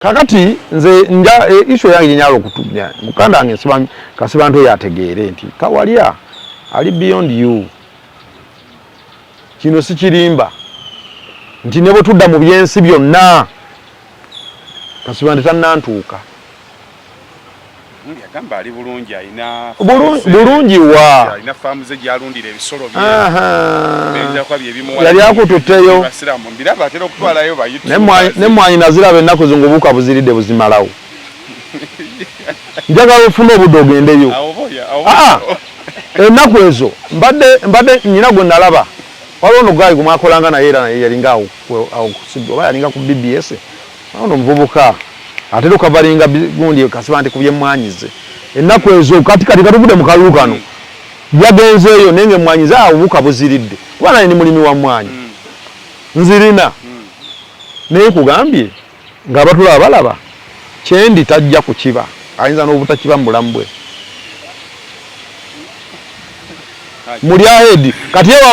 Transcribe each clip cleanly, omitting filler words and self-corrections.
kakati nze nja issue yange nyalo okutubya mukanda wange siba kasiba nto yategeere nti Kawalya ali beyond you kino sikirimba nti nebo tudda mu byensi byonna kasiba ntanantuuka yagamba ali bulungi ayina bulungi wa ayina faamu ze gyalundira ebisolo bye kwa bye bimu yali akututteyo basiramu mbiraba atera okutwalayo bayitu nemwanyi naziraba ennaku zongobuka buziridde buzimalawo njagala ofuna obudde ogendeyo ennaku ezo mbadde nyina gwe nalaba waliwo ono gaayi gumwakolanga naye era naye yalinga awo oba yalinga ku BBS ono omuvubuka atera okavalinga gundi kasiba nti kubye mwanyize ennaku ezo kati katuvudde mu kalulu kano yagenzeeyo nenge mwanyize awo obuka buziridde kuba naye ni mulimi wa mwanyi nzirina naye kugambye ng'abatula balaba kyendi tajja kukiba ayinza n'obutakiba mu bulamu bwe muli ahedi kati yewe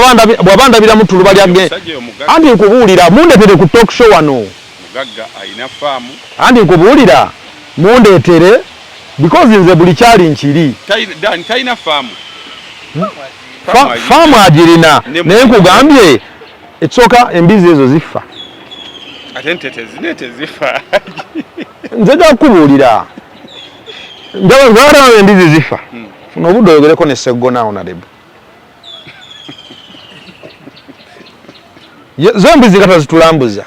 bwabandabira mutulu balyage andi nkubuulira mundeetere ku talk show wano mugagga ayina faamu andi nkubuulira mundeetere because nze buli kyali nkiri talina faamu faamu agirina naye nkugambye ekisooka embizi ezo zifa ate ntete zifa nze ja kukubuulira njagala embizi zifa funa obudde oyogereko ne Sseggona Honorable zo embizi kata zitulambuza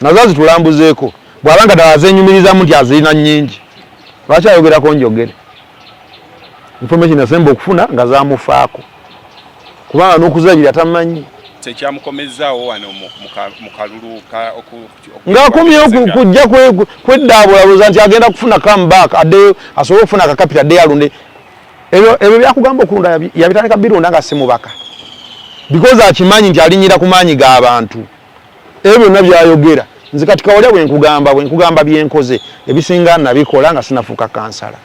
nazo zitulambuzeeko bw'abanga tawazenyumirizamu nti azirina nnyingi lwaki ayogerako njogere information asemba okufuna nga zamufaako kubanga n'okuzabira tamanyi tekyamukomezaawo wano mu kalulu ng'akomyewo kujja kweddaabulabuza nti agenda kufuna comeback addeyo asobole okufuna akakapita addeyo alunde ebyo byakugamba okulunda yabitandika birunda nga si mubaka because akimanyi nti alinyira ku maanyi g'abantu ebyo byonna byayogera nze kati Kawalya bwe nkugamba byenkoze ebisinga nabikola nga sinafuuka kansala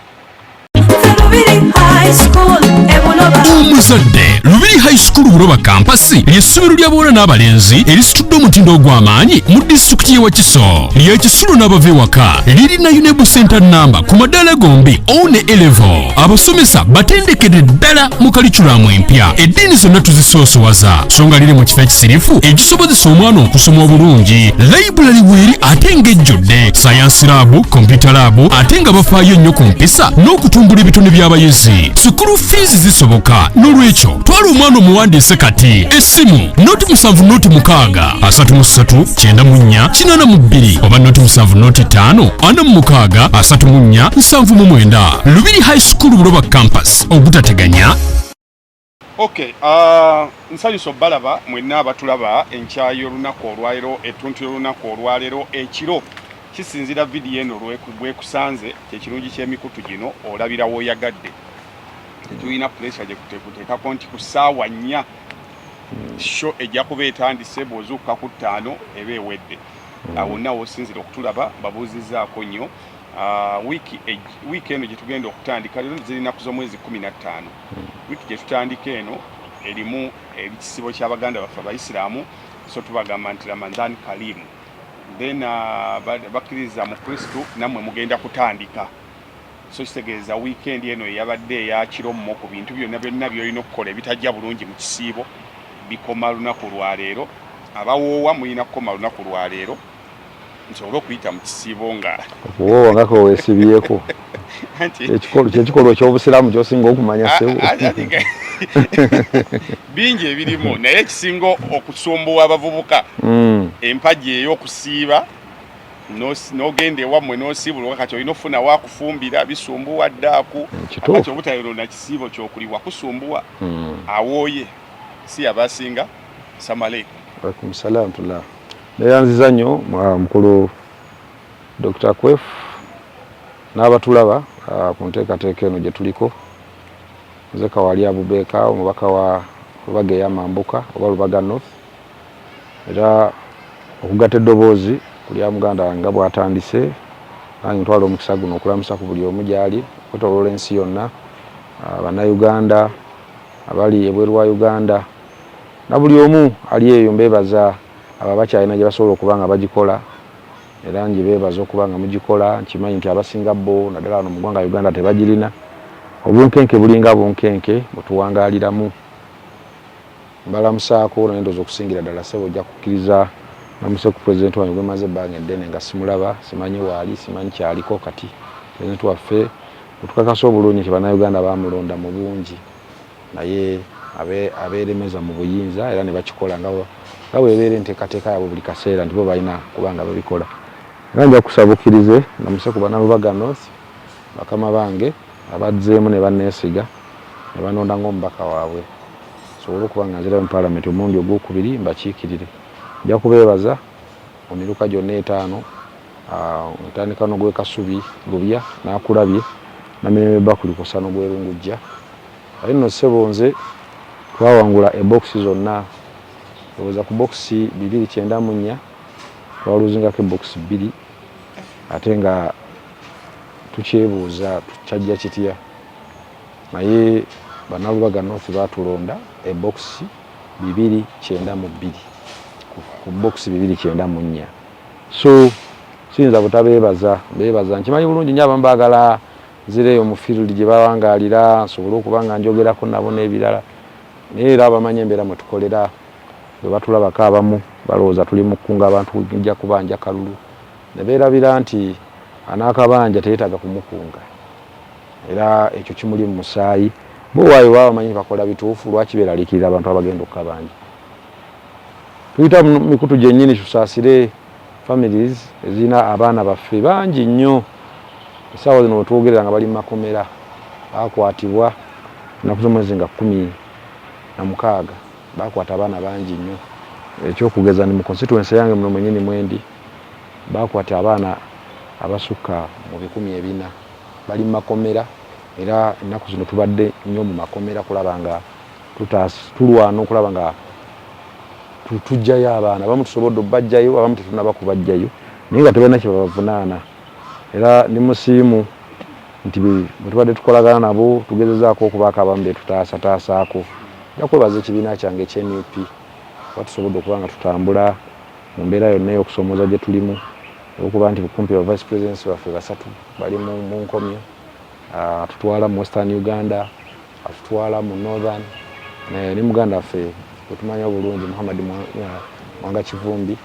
omuzadde Lubiri High School Buloba kampasi ly'essomero ly'abawala n'abalenzi erisitudde omutindo ogw'amaanyi mu disitulikiti y'e Wakiso ly'ekisulo n'abava ewaka lirina UNEB Center namba ku madaala gombi O ne A-level abasomesa batendekedde ddala mu kaliculamu empya eddiini zonna tuzisoosowaza so nga liri mu kifo ekisirifu ekisobozesa omwana okusoma obulungi layibulali bweri ate ng'ejjodde sayansi laabu kompyuta laabu ate nga bafaayo nnyo ku mpisa n'okutumbula ebitone by'abayizi sukulu fiizi zisoboka n'olwekyo twala omwana omuwandiise kati essimu noti 7 noti 6 33 94 82 oba noti 7 noti 5 46 34 79 Lubiri High School Buloba campus obutateganya. Okay, nsanyusa balaba mwenna abatulaba enkya y'olunaku olwaleero ettuntu y'olunaku olwaleero ekiro kisinzira vidiyo eno lwekusanze kyekirungi ky'emikutu gino olabira w'oyagadde tetulina pressure gye kuteekako nti ku ssaawa 4 sho ejja kuba etandise bw'ozuukuka ku 5 eba ewedde awo nawo osinzira okutulaba babuuzizzaako nnyo wiiki eno gye tugenda okutandika leero zirina ku z'omwezi 15 wiiki gye tutandika eno erimu ekisibo ky'abaganda baffe abayisiraamu so tubagamba nti Ramadhan Karim then bakkiriza mu Kristu nammwe mugenda kutandika so kitegeeza weekend eno eyabadde eyakiro mu ku bintu byonna byolina okukola ebitajja bulungi mu kisiibo bikoma lunaku lwaleero abawoowa mulina kukoma lunaku lwaleero nsobola okuyita mu kisiibo nga okuwoowa nga kweweesibyeko kyekikolwa eky'obusiraamu kyosinga okumanya sewo bingi ebirimu naye ekisinga okusumbuwa abavubuka empagi ey'okusiiba n'ogenda ewammwe n'osiibulwa kati olina ofuna wakufumbira bisumbuwa ddaaku akati obutayiro na kisiibo kyokuliwa kusumbuwa awooye si abasinga Assalamualaikum. Waalaikum salaam tullah. Neyanziza nnyo mukulu Dr. Kwef n'abatulaba ku nteekateeka eno gye tuliko nze Kawalya Abubeka omubaka wa Lubaga ey'Amambuka oba Lubaga North era okugatta eddoboozi kulya muganda wange nga bw'atandise nange ntwala omukisa guno okulamusa ku buli omu gyali okwetooloola ensi yonna bannayuganda abali ebweru wa Uganda na buli omu ali eyo mbebaza ababakyalina gye basobola okuba nga bagikola era njibeebaza okuba nga mugikola. Nkimanyi nti abasinga bo naddala wano mu ggwanga Uganda tebagirina. Obunkenke bulinga bunkenke butuwangaaliramu. Mbalamusaako naye ndowooza okusingira ddala ssebo ojja kukkiriza namuse ku pulezidenti wange gwe maze ebbanga eddene nga simulaba, simanyi waali, simanyi kyaliko. Kati pulezidenti waffe otukakasa obulungi nti bannayuganda bamulonda mu bungi, naye abeeremeza mu buyinza era ne bakikola nga bwebeera enteekateeka yaabwe buli kaseera nti bo balina kubanga babikola. Era nja kusabukkirize namuse ku bannalubaga North, bakama bange abazzeemu ne banneesiga ne banonda ng'omubaka waabwe sobole okuba nga nzirayo mu paalamenti omulundi ogwokubiri mbakiikirire. Nja kubeebaza mu miruka gyonna etaano, ntandika n'ogw'e Kasubi Lubya n'Akulabye Namirembe Bakuli Kosano gw'Erungujja. Aye nno ssebo nze twawangula ebokisi zonna, ndowooza ku bokisi 294 twaluzingako ebokisi 2 ate nga tukyebuuza kyajja kitya, naye bannalubaga North baatulonda ebokisi 292 ku bokisi 294. So siyinza butabeebaza, mbeebaza. Nkimanyi bulungi nnyo abamu baagala nzireeyo mu field gye bawangaalira nsobole okuba nga njogerako nabo n'ebirala, naye era abamanyi embeera mwe tukolera bwe batulabako abamu balowooza tuli mu kkunga abantu nja kubanja kalulu, ne beerabira nti anaakabanja teyeetaaga kumukunga, era ekyo kimuli mu musaayi. Bo waayo babamanyi bakola bituufu, lwaki beeraliikirira abantu abagenda okukabanja. Tuyita mu mikutu gyennyini tusaasire families ezirina abaana baffe bangi nnyo. Essaawa zino wetwogerera nga bali mu makomera baakwatibwa ennaku z'omwezi nga 16 baakwata abaana bangi nnyo. Ekyokugeza ni mu constituency yange muno mwennyini mwendi baakwata abaana abasukka mu 400 bali mu makomera, era ennaku zino tubadde nnyo mu makomera kulaba nga tulwana okulaba nga tujjayo abaana. Abamu tusobodde obbajjayo, abamu tetunaba kubajjayo naye nga tebalina kye babavunaana. Era ndi musiimu nti bwe tubadde tukolagana nabo tugezezaako okubaako abamu betutaasataasaako. Nja kwebaza ekibiina kyange ekyeNUP kuba tusobodde okuba nga tutambula mu mbeera yonna ey'okusomooza gye tulimu, olwokuba nti bukumpi ba vice presidents baffe 3 bali mu nkomyo, atutwala mu Western Uganda, atutwala mu Northern, ne muganda waffe wetumanya bulungi Muhammad Mwanga Kivumbi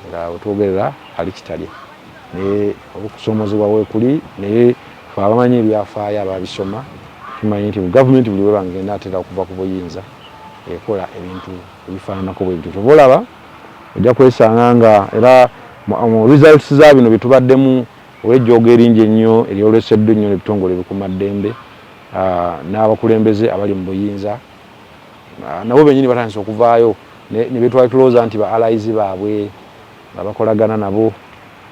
nga wetwogerera ali Kitalya. Naye okusoomozebwa weekuli naye fe abamanyi ebyafaayo ababisoma tumanyi nti gavumenti buli weba ngenda atera okuva ku buyinza ekola ebintu ebifaananako bwe bityo. Oba olaba ojja kwesanga nga era mu results za bino byetubaddemu olw'ejjooga eringi ennyo eryolweseddwa ennyo n'ebitongole ebikuumaddembe n'abakulembeze abali mu buyinza nabo bennyini batandise okuvaayo ne betwali tulowooza nti ba allies baabwe nga bakolagana nabo,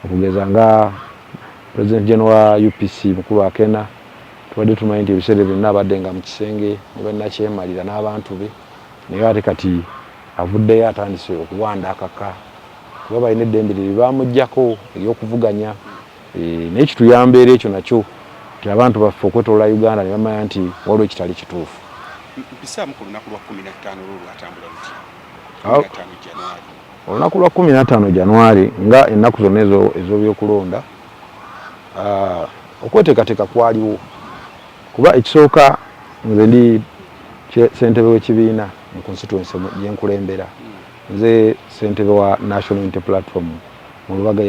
okugeza nga President General wa UPC mukulu Akena tubadde tumanyi nti ebiseera byonna abadde nga mu kisenge ne bannakyemalira n'abantu be, naye ate kati avuddeyo atandise okuwanda akaka kuba balina eddembe lye bamuggyako ery'okuvuganya. Naye kituyamba era ekyo nakyo nti abantu baffe okwetoloola Uganda ne bamanya nti waliwo ekitali kituufu. Mpisaamu ku lunaku lwa 15 olwatambula luti 15 Januari. Olunaku lwa 15 Januari nga ennaku zonna ez'ebyokulonda okweteekateeka kwaliwo, kuba ekisooka nze ndi ssentebe w'ekibiina mu constituency gyenkulembera, nze ssentebe wa National Unity Platform mu Lubaga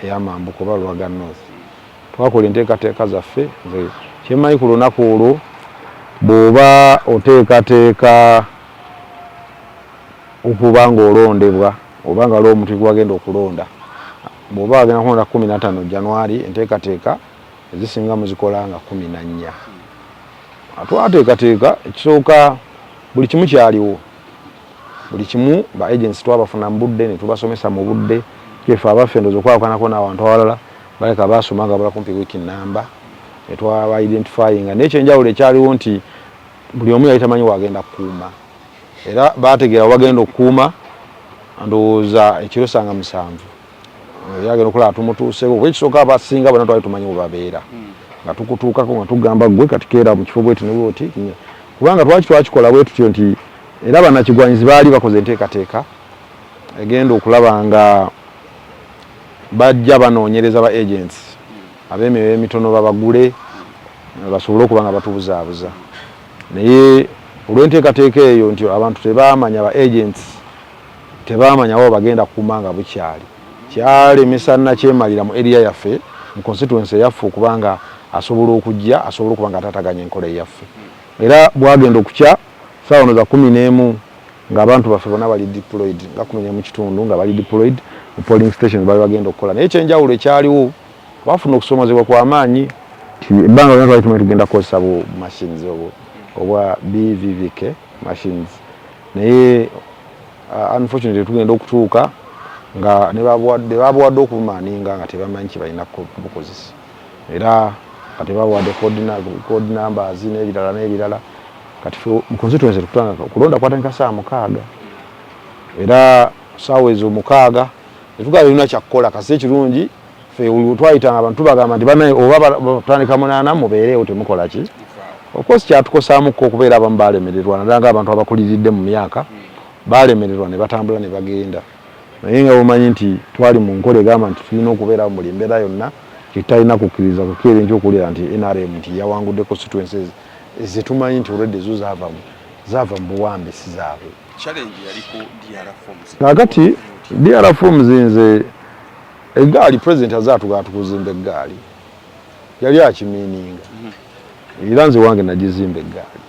ey'Amambuka oba Lubaga North. Twakola enteekateeka zaffe. Nze kyemmanyi ku lunaku olwo bw'oba oteekateeka okuba ng'olondebwa oba nga lwo omuntu gwagenda okulonda, bw'oba wagenda kulonda 15 Januari enteekateeka ezisinga muzikola nga 14. Twateekateeka ekisooka buli kimu kyaliwo, buli kimu ba agents twabafuna mu budde ne tubasomesa mu budde. Kyefe abaffe ndowooza okwakanako n'abantu abalala baleka baasoma nga bala kumpi wiki nnamba ne twaba identifying. N'ekyenjawulo ekyaliwo nti buli omu yali tamanyi wagenda kukuuma, era baategeera wagenda okukuuma ndowooza ekiro sanga 7 yagenda okulaba tumutuuseeko. Kwekisooka abasinga bonna twali tumanyi bwe babeera nga tukutuukako nga tugamba gwe kati keera mu kifo bwetu ne bwoti, kubanga twakikola bwe tutyo nti era bannakigwanyizi baali bakoze enteekateeka egenda okulaba nga bajja banoonyereza ba agents ab'emyoyo emitono babagule basobole okuba nga batubuzaabuza naye olw'enteekateeka eyo nti abantu tebaamanya ba agents tebamanya wao bagenda kumanga bukyali misana kyemalira mu area yaffe mu constituency yaffe okubanga asobola okujja asobola okubanga atataganya enkola yaffe era bwagenda okukya saawa za 11 nga abantu baffe bonna bali deployed nga 10 mu kitundu nga bali deployed mu polling stations bali bagenda okukola naye ekyenjawulo ekyaliwo bafuna okusomozebwa kw'amaanyi ebbanga lyonna twali tugenda kukozesa bu machines obwa BVVK machines naye unfortunately tugenda okutuuka nga ne babuwadde okumaaninga nga tebamanyi kibalina kubukozesa era kati babuwadde code numbers n'ebirala kati mu constituency tukutanga kulonda kwatandika saa 6 era saawa ezo 6 netugala birina kyakukola kasi ekirungi ffe twayitanga abantu tubagamba nti banaye oba batandika 8 mubeerewo temukola ki of course kyatukosaamuko okubeera abamu baalemererwa naddala ng'abantu abakuliridde mu myaka baalemererwa ne batambula ne bagenda naye nga bumanyi nti twali mu nkola egamba nti tulina okubeera mu buli mbeera yonna kitalina kukkiriza kukeera enkyokuwulira nti NRM nti yawangudde constituencies zetumanyi nti olwedde zo zaava mu buwambe si zaabwe kakati DR Forms nze eggaali president azaatugaa tukuzimba eggaali yali akimiininga era nze wange nagizimba eggaali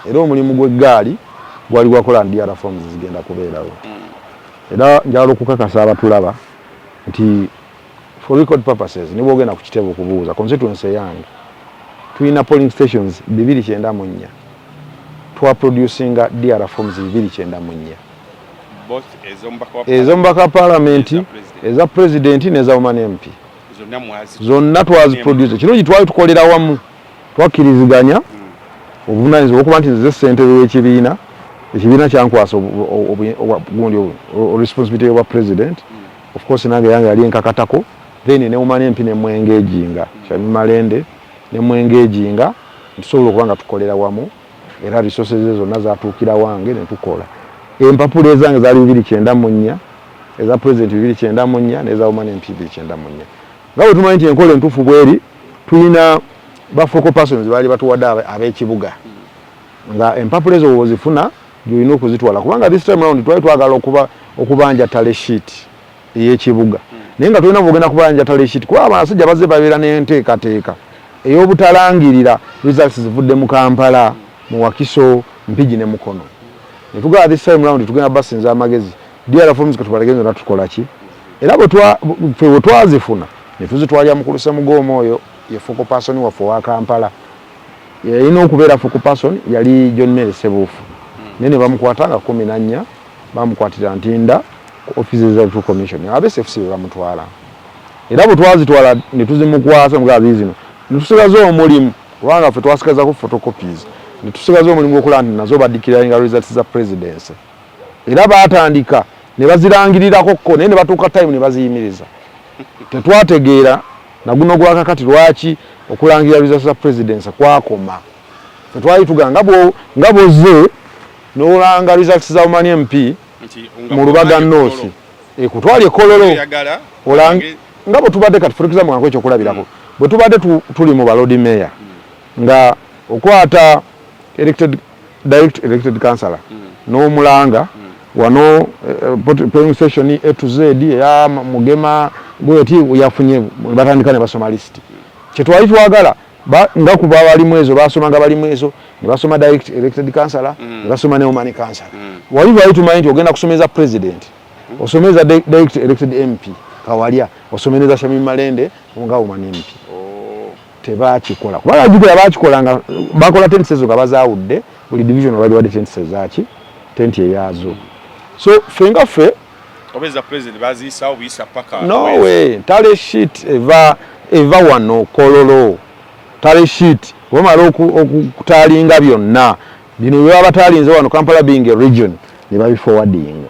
era omulimu gw'eggaali gwali gwakola DR Forms zigenda kubeerawo era njagala okukakasa abatulaba nti for record purposes ne bwogenda ku kitebe okubuuza constituency yange tulina polling stations 294 twaproducinga DR Forms 294 ez'omubaka wa parliament eza president n'eza woman MP zonna twaziproduce kino gitwali tukolera wamu twakkiriziganya obuvunaanyizibwa okuba nti nze ssentebe w'ekibiina ekibiina kyankwasa gundi responsibility y'obwa president of course nange yange yali enkakatako then ne woman MP ne mwengeejinga Shamim Malende ne mwengeejinga tusobola okuba nga tukolera wamu era resources ezo zonna zaatuukira wange ne tukola empapula ezange zaali 294 eza president 294 n'eza woman MP 294 nga bwe tumanyi nti enkola entuufu bweri tulina ba focal persons baali batuwadde ab'ekibuga nga empapula ezo wozifuna gyolina okuzitwala kubanga this time round twali twagala okubanja tale sheet ey'ekibuga naye nga tulina bwogenda kubanja tale sheet kuba abasajja bazze babeera n'enteekateeka ey'obutalangirira results zivudde mu Kampala mu Wakiso Mpigi ne Mukono ne tugala this time round tugenda basinza amagezi DR Forms katubalagenza natukola ki era bwe twazifuna ne tuzitwalya mu Ssemugoma oyo ye focal person waffe wa Kampala yalina okubeera focal person yali John Mary Sebuufu nene bamukwatanga 14 bamukwatira Ntinda offices of commission abSFC bamutwala era bwe twazitwala ne tuzimukwasa mugazi zino ne tusigaza omulimu kubanga ffe twasigaza ku photocopies ne tusigaza omulimu okulanda nazo badikirainga results za presidency era baatandika ne bazirangirirako ko naye ne batuuka time ne baziyimiriza tetwategeera naguno gwa kakati lwaki okulangirira results za presidency kwakoma twali tuganga nga bozze n'olanga results za woman MP mu Lubaga North kutwali ekololo nga bwe tubadde kati for example nga ekyo kulabirako bwe tubadde tuli mu balodi mayor nga okwata direct elected councillor n'omulanga wano polling station A to Z ya Mugema bweti yafunye batandika ne basoma list kyetwali twagala nga kuba balimu ezo basomanga balimu ezo ne basoma direct elected councillor ne basoma ne woman councillor wali tumanyi nti ogenda kusomeza president osomeza direct elected MP Kawalya osomeneza Shamim Malende nga woman MP tebakikola kubanga jukira bakikolanga bakola tent ezo nga bazaawudde buli division wali wadde tent zaki tent eyazo so fenga fe obeza president bazisa obisa paka no way tale sheet eva wano kololo tale sheet wamala okutalinga byonna bino byo abatalinze wano Kampala being a region ne babi forwarding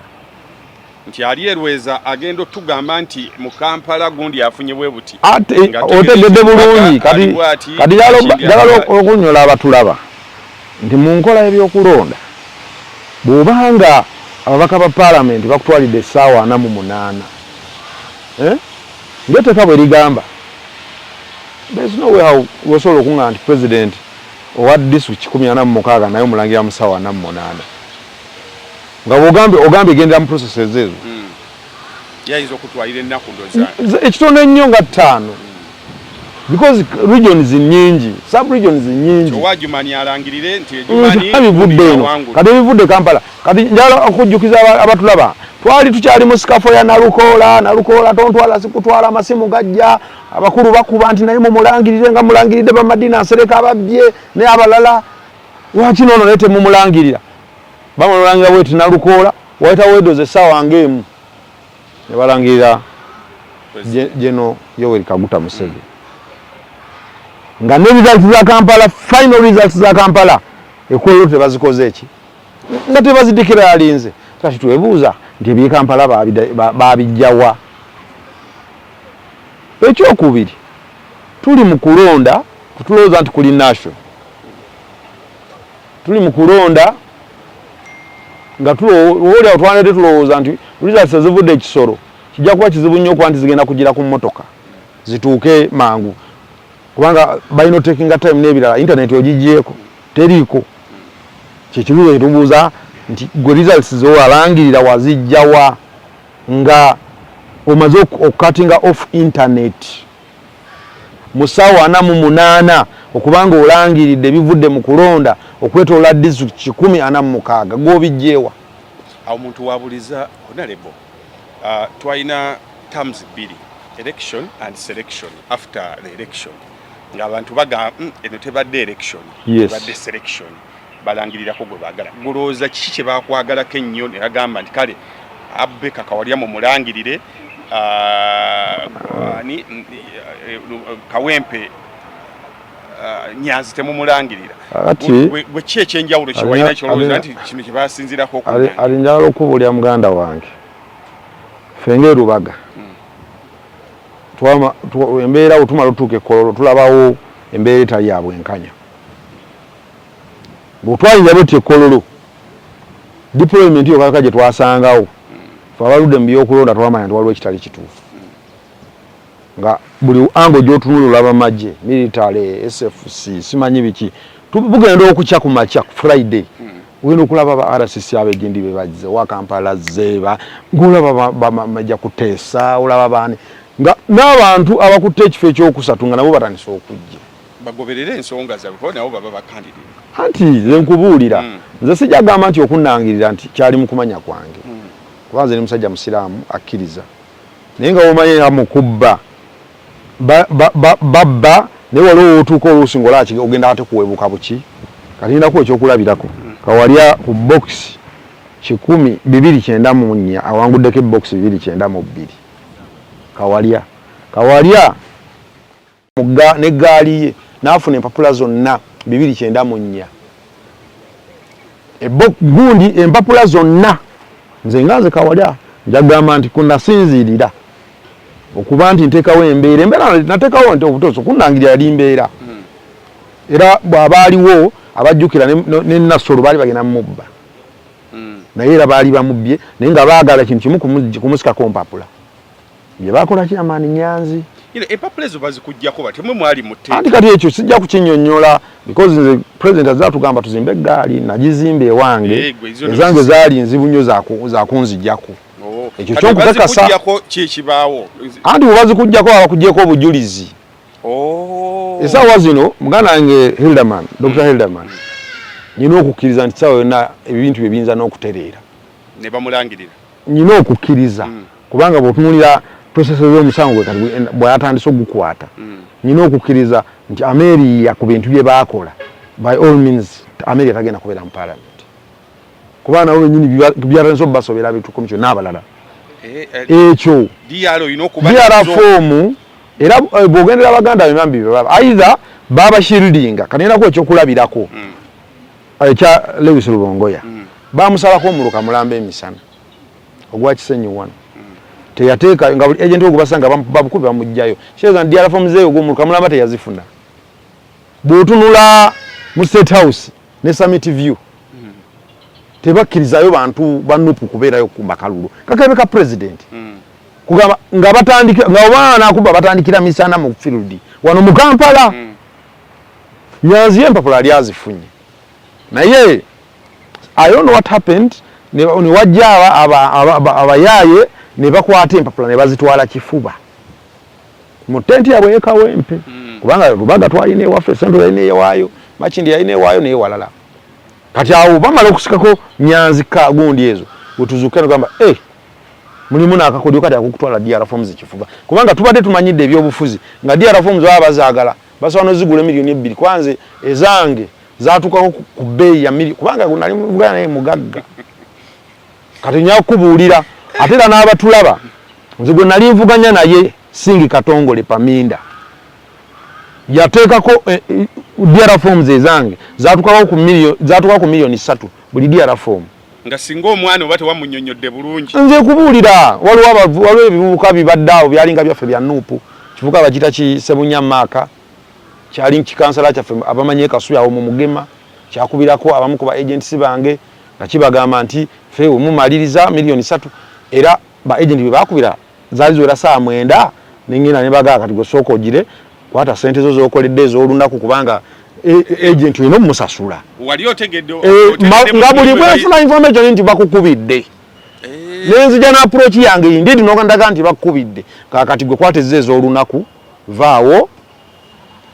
nti ali erweza agendo tugamba nti mu Kampala gundi afunye bwebuti otegedde bulungi kati jalalo okunyola abatulaba nti mu nkola ebyokulonda bw'obanga ababaka ba parliament bakutwalidde essaawa 48 ng'etteeka bwe ligamba there's no way how osobola okuŋŋa nti president owa district 146 naye omulangira musawo 48 nga ogambe egendera mu processes ezo yayinza okutwalira ennaku ndoza ekitono ennyo nga 5 because regions nyingi sub regions nyingi owajumani alangirire nti ejumani kati ebivudde Kampala kati njala okujjukiza abatulaba twali tukyali mu sikafo ya Nalukoola tontwala sikutwala amasimu gajja abakulu bakuba nti naye mumulangirire nga mulangiride bamadina asereka ababbye ne abalala lwaki nono lete mumulangirira bamulangira bweti Nalukoola waita wedoze sawa ngemu ne balangirira Jeno Yoweri Kaguta Museveni nga ne results za Kampala final results za Kampala ekolero tebazikoze eki nga tebazidikira alinze kati twebuuza nti ebye Kampala babijjawa ekyokubiri tuli mu kulonda tutulowooza nti kuli national tuli mu kulonda nga tulowoolyawo twanete tulowooza nti results ezivudde ekisoro kijja kuba kizibu nnyo okuba nti zigenda kugira ku mmotoka zituuke mangu kubanga balina otekinga time n'ebirala internet ogijjeeko teriiko kyekibuuzo kyetubuuza nti gwe results zowalangirira wazijjawa nga omaze okukatinga off internet mu ssaawa 48 okubanga olangiridde ebivudde mu kulonda okwetoola district 146 gw'obijjeewa awo omuntu wabuliza honorable twalina terms 2 election and selection after the election ng'abantu bagamba eno tebadde election tebadde selection balangirirako gwe baagala gulowooza kiki kye bakwagalako ennyo ne bagamba nti kale abbe kakawalya mu mulangirire Kawempe Nyanzi temumulangirira gwe ki ekyenjawulo kiwalina kyolowooza nti kino kye basinzirako alinjala okubulya muganda wange fenge Lubaga embeera otumala otuuka ekkololo tulabawo embeera etali ya bwenkanya bwetwayinza bwetyo ekkololo deployment yo kaka gye twasangawo fe abaludde mu byokulonda twamanya nti waliwo ekitali kituufu nga buli ango gy'otunula olaba magye military SFC simanyi biki bugenda okukya ku makya Friday wino kulaba ba RCC abegindi be bagize wa Kampala zeba ngulaba bamajja kuteesa olaba bani nga n'abantu abakutte ekifo ekyokusatu nga nabo batandise okujja bagoberere ensonga zaabwe nabo baba bakandidira anti nze nkubuulira nze sijagamba nti okunnangirira nti kyali mu kumanya kwange kuba nze ni musajja musiraamu akkiriza naye nga womanye amukubba babba naye waliwo otuuka oluusi ng'olaki ogenda ate kuwebuka buki kalindaku ekyokulabirako kawalya ku box 294 awanguddeko ebox 292 kawalya n'eggaali ye n'afuna empapula zonna 294 gundi empapula zonna nze nga nze kawalya njagamba nti kunasinziirira okuba nti nteekawo embeera nateekawo nti obutosi okunnangirira yali mbeera era bw'abaaliwo abajjukira ne Nassolo baali bagenda mubba naye era baali bamubbye naye nga baagala kintu kimu kumusikako mpapula bye bakola kyamaani Nyanzi empapula ezo bazikuggyako bati mwe mwali mutte anti kati ekyo sijja kukinyonnyola because nze president azatugamba tuzimbe eggaali nagizimba ewange ezange zaali nzibu nnyo zakunzijjako ekyo kyokukakasa kikibaawo anti bwebazikuggyako abakuggyeko obujulizi esaawa zino muganda wange Hilderman Dr. Hilderman nyina okukkiriza nti saawa yonna ebintu bye biyinza n'okutereera ne bamulangirira nyina okukkiriza kubanga bw'otunulira process z'omusango bw'atandise okugukwata nyina okukkiriza nti Ameria ku bintu bye baakola by all means Ameria tagenda kubeera mu parliament kuba nawe nyini byatandise okubasobera bitu commission n'abalala ekyo DR fomu era bw'ogendera abaganda bemambi either baba shieldinga kanenako ekyokulabirako ekya Lewis Lubongoya bamusalako omuluka mulamba emisana ogwa Kisenyi wano teyateeka nga buli agent ogubasanga babukubi bamujjayo sheza DR fomu zeyo ogw'omuluka mulamba teyazifuna bw'otunula mu State House ne Summit View tebakkirizayo bantu banupu kubeerayo ku makalulu kakebe ka president kugamba nga batandika nga obana akuba batandikira misana mu field wano mu Kampala Nyanzi empapula ali azifunye naye I don't know what happened ne wajja abayaye ne bakwata empapula ne bazitwala kifuba mu tenti yabwe Kawempe kubanga Lubaga twalina ewaffe Central yalina ewaayo Makindi yalina ewaayo naye walala kati awo bamala okusikako Nyanzi ka gundi ezo wetuzuke ngamba mulimu nakakodyo kati akukutwala DR forms kifuba kubanga tubadde tumanyidde ebyobufuzi nga DR forms baba bazaagala basono zigule milioni 2 kwanze ezange zatukako ku bei ya milioni kubanga nali mugana naye mugagga kati nya kubuulira ate era n'abatulaba nze gwe nali nvuganya naye Singi Katongole Paminda yateekako DR forms ezange zatukako ku milioni 3 buli DR form nga singa omwana oba tewamunnyonnyodde bulungi nze kubuulira waliwo ebibuuka bibadde byalinga byaffe bya nuupu kivuka bakita Kisebunya Maaka kyali kikansala kyaffe abamanyi Kasuya awo mu Mugema kyakubirako abamu ku ba agents bange nga kibagamba nti ffe mumaliriza milioni 3 era ba agent bakubira zaali ziwera saa 9 ningina ne bagaa kati gosoko ogire kwata sente zo zokoledde ez'olunaku kubanga agent ino musasula wali otegedde nga buli bwefuna information nti bakukubidde nenzija na approach yange indeed nokandaga nti bakukubidde kakati gwe kwatezze ez'olunaku vaawo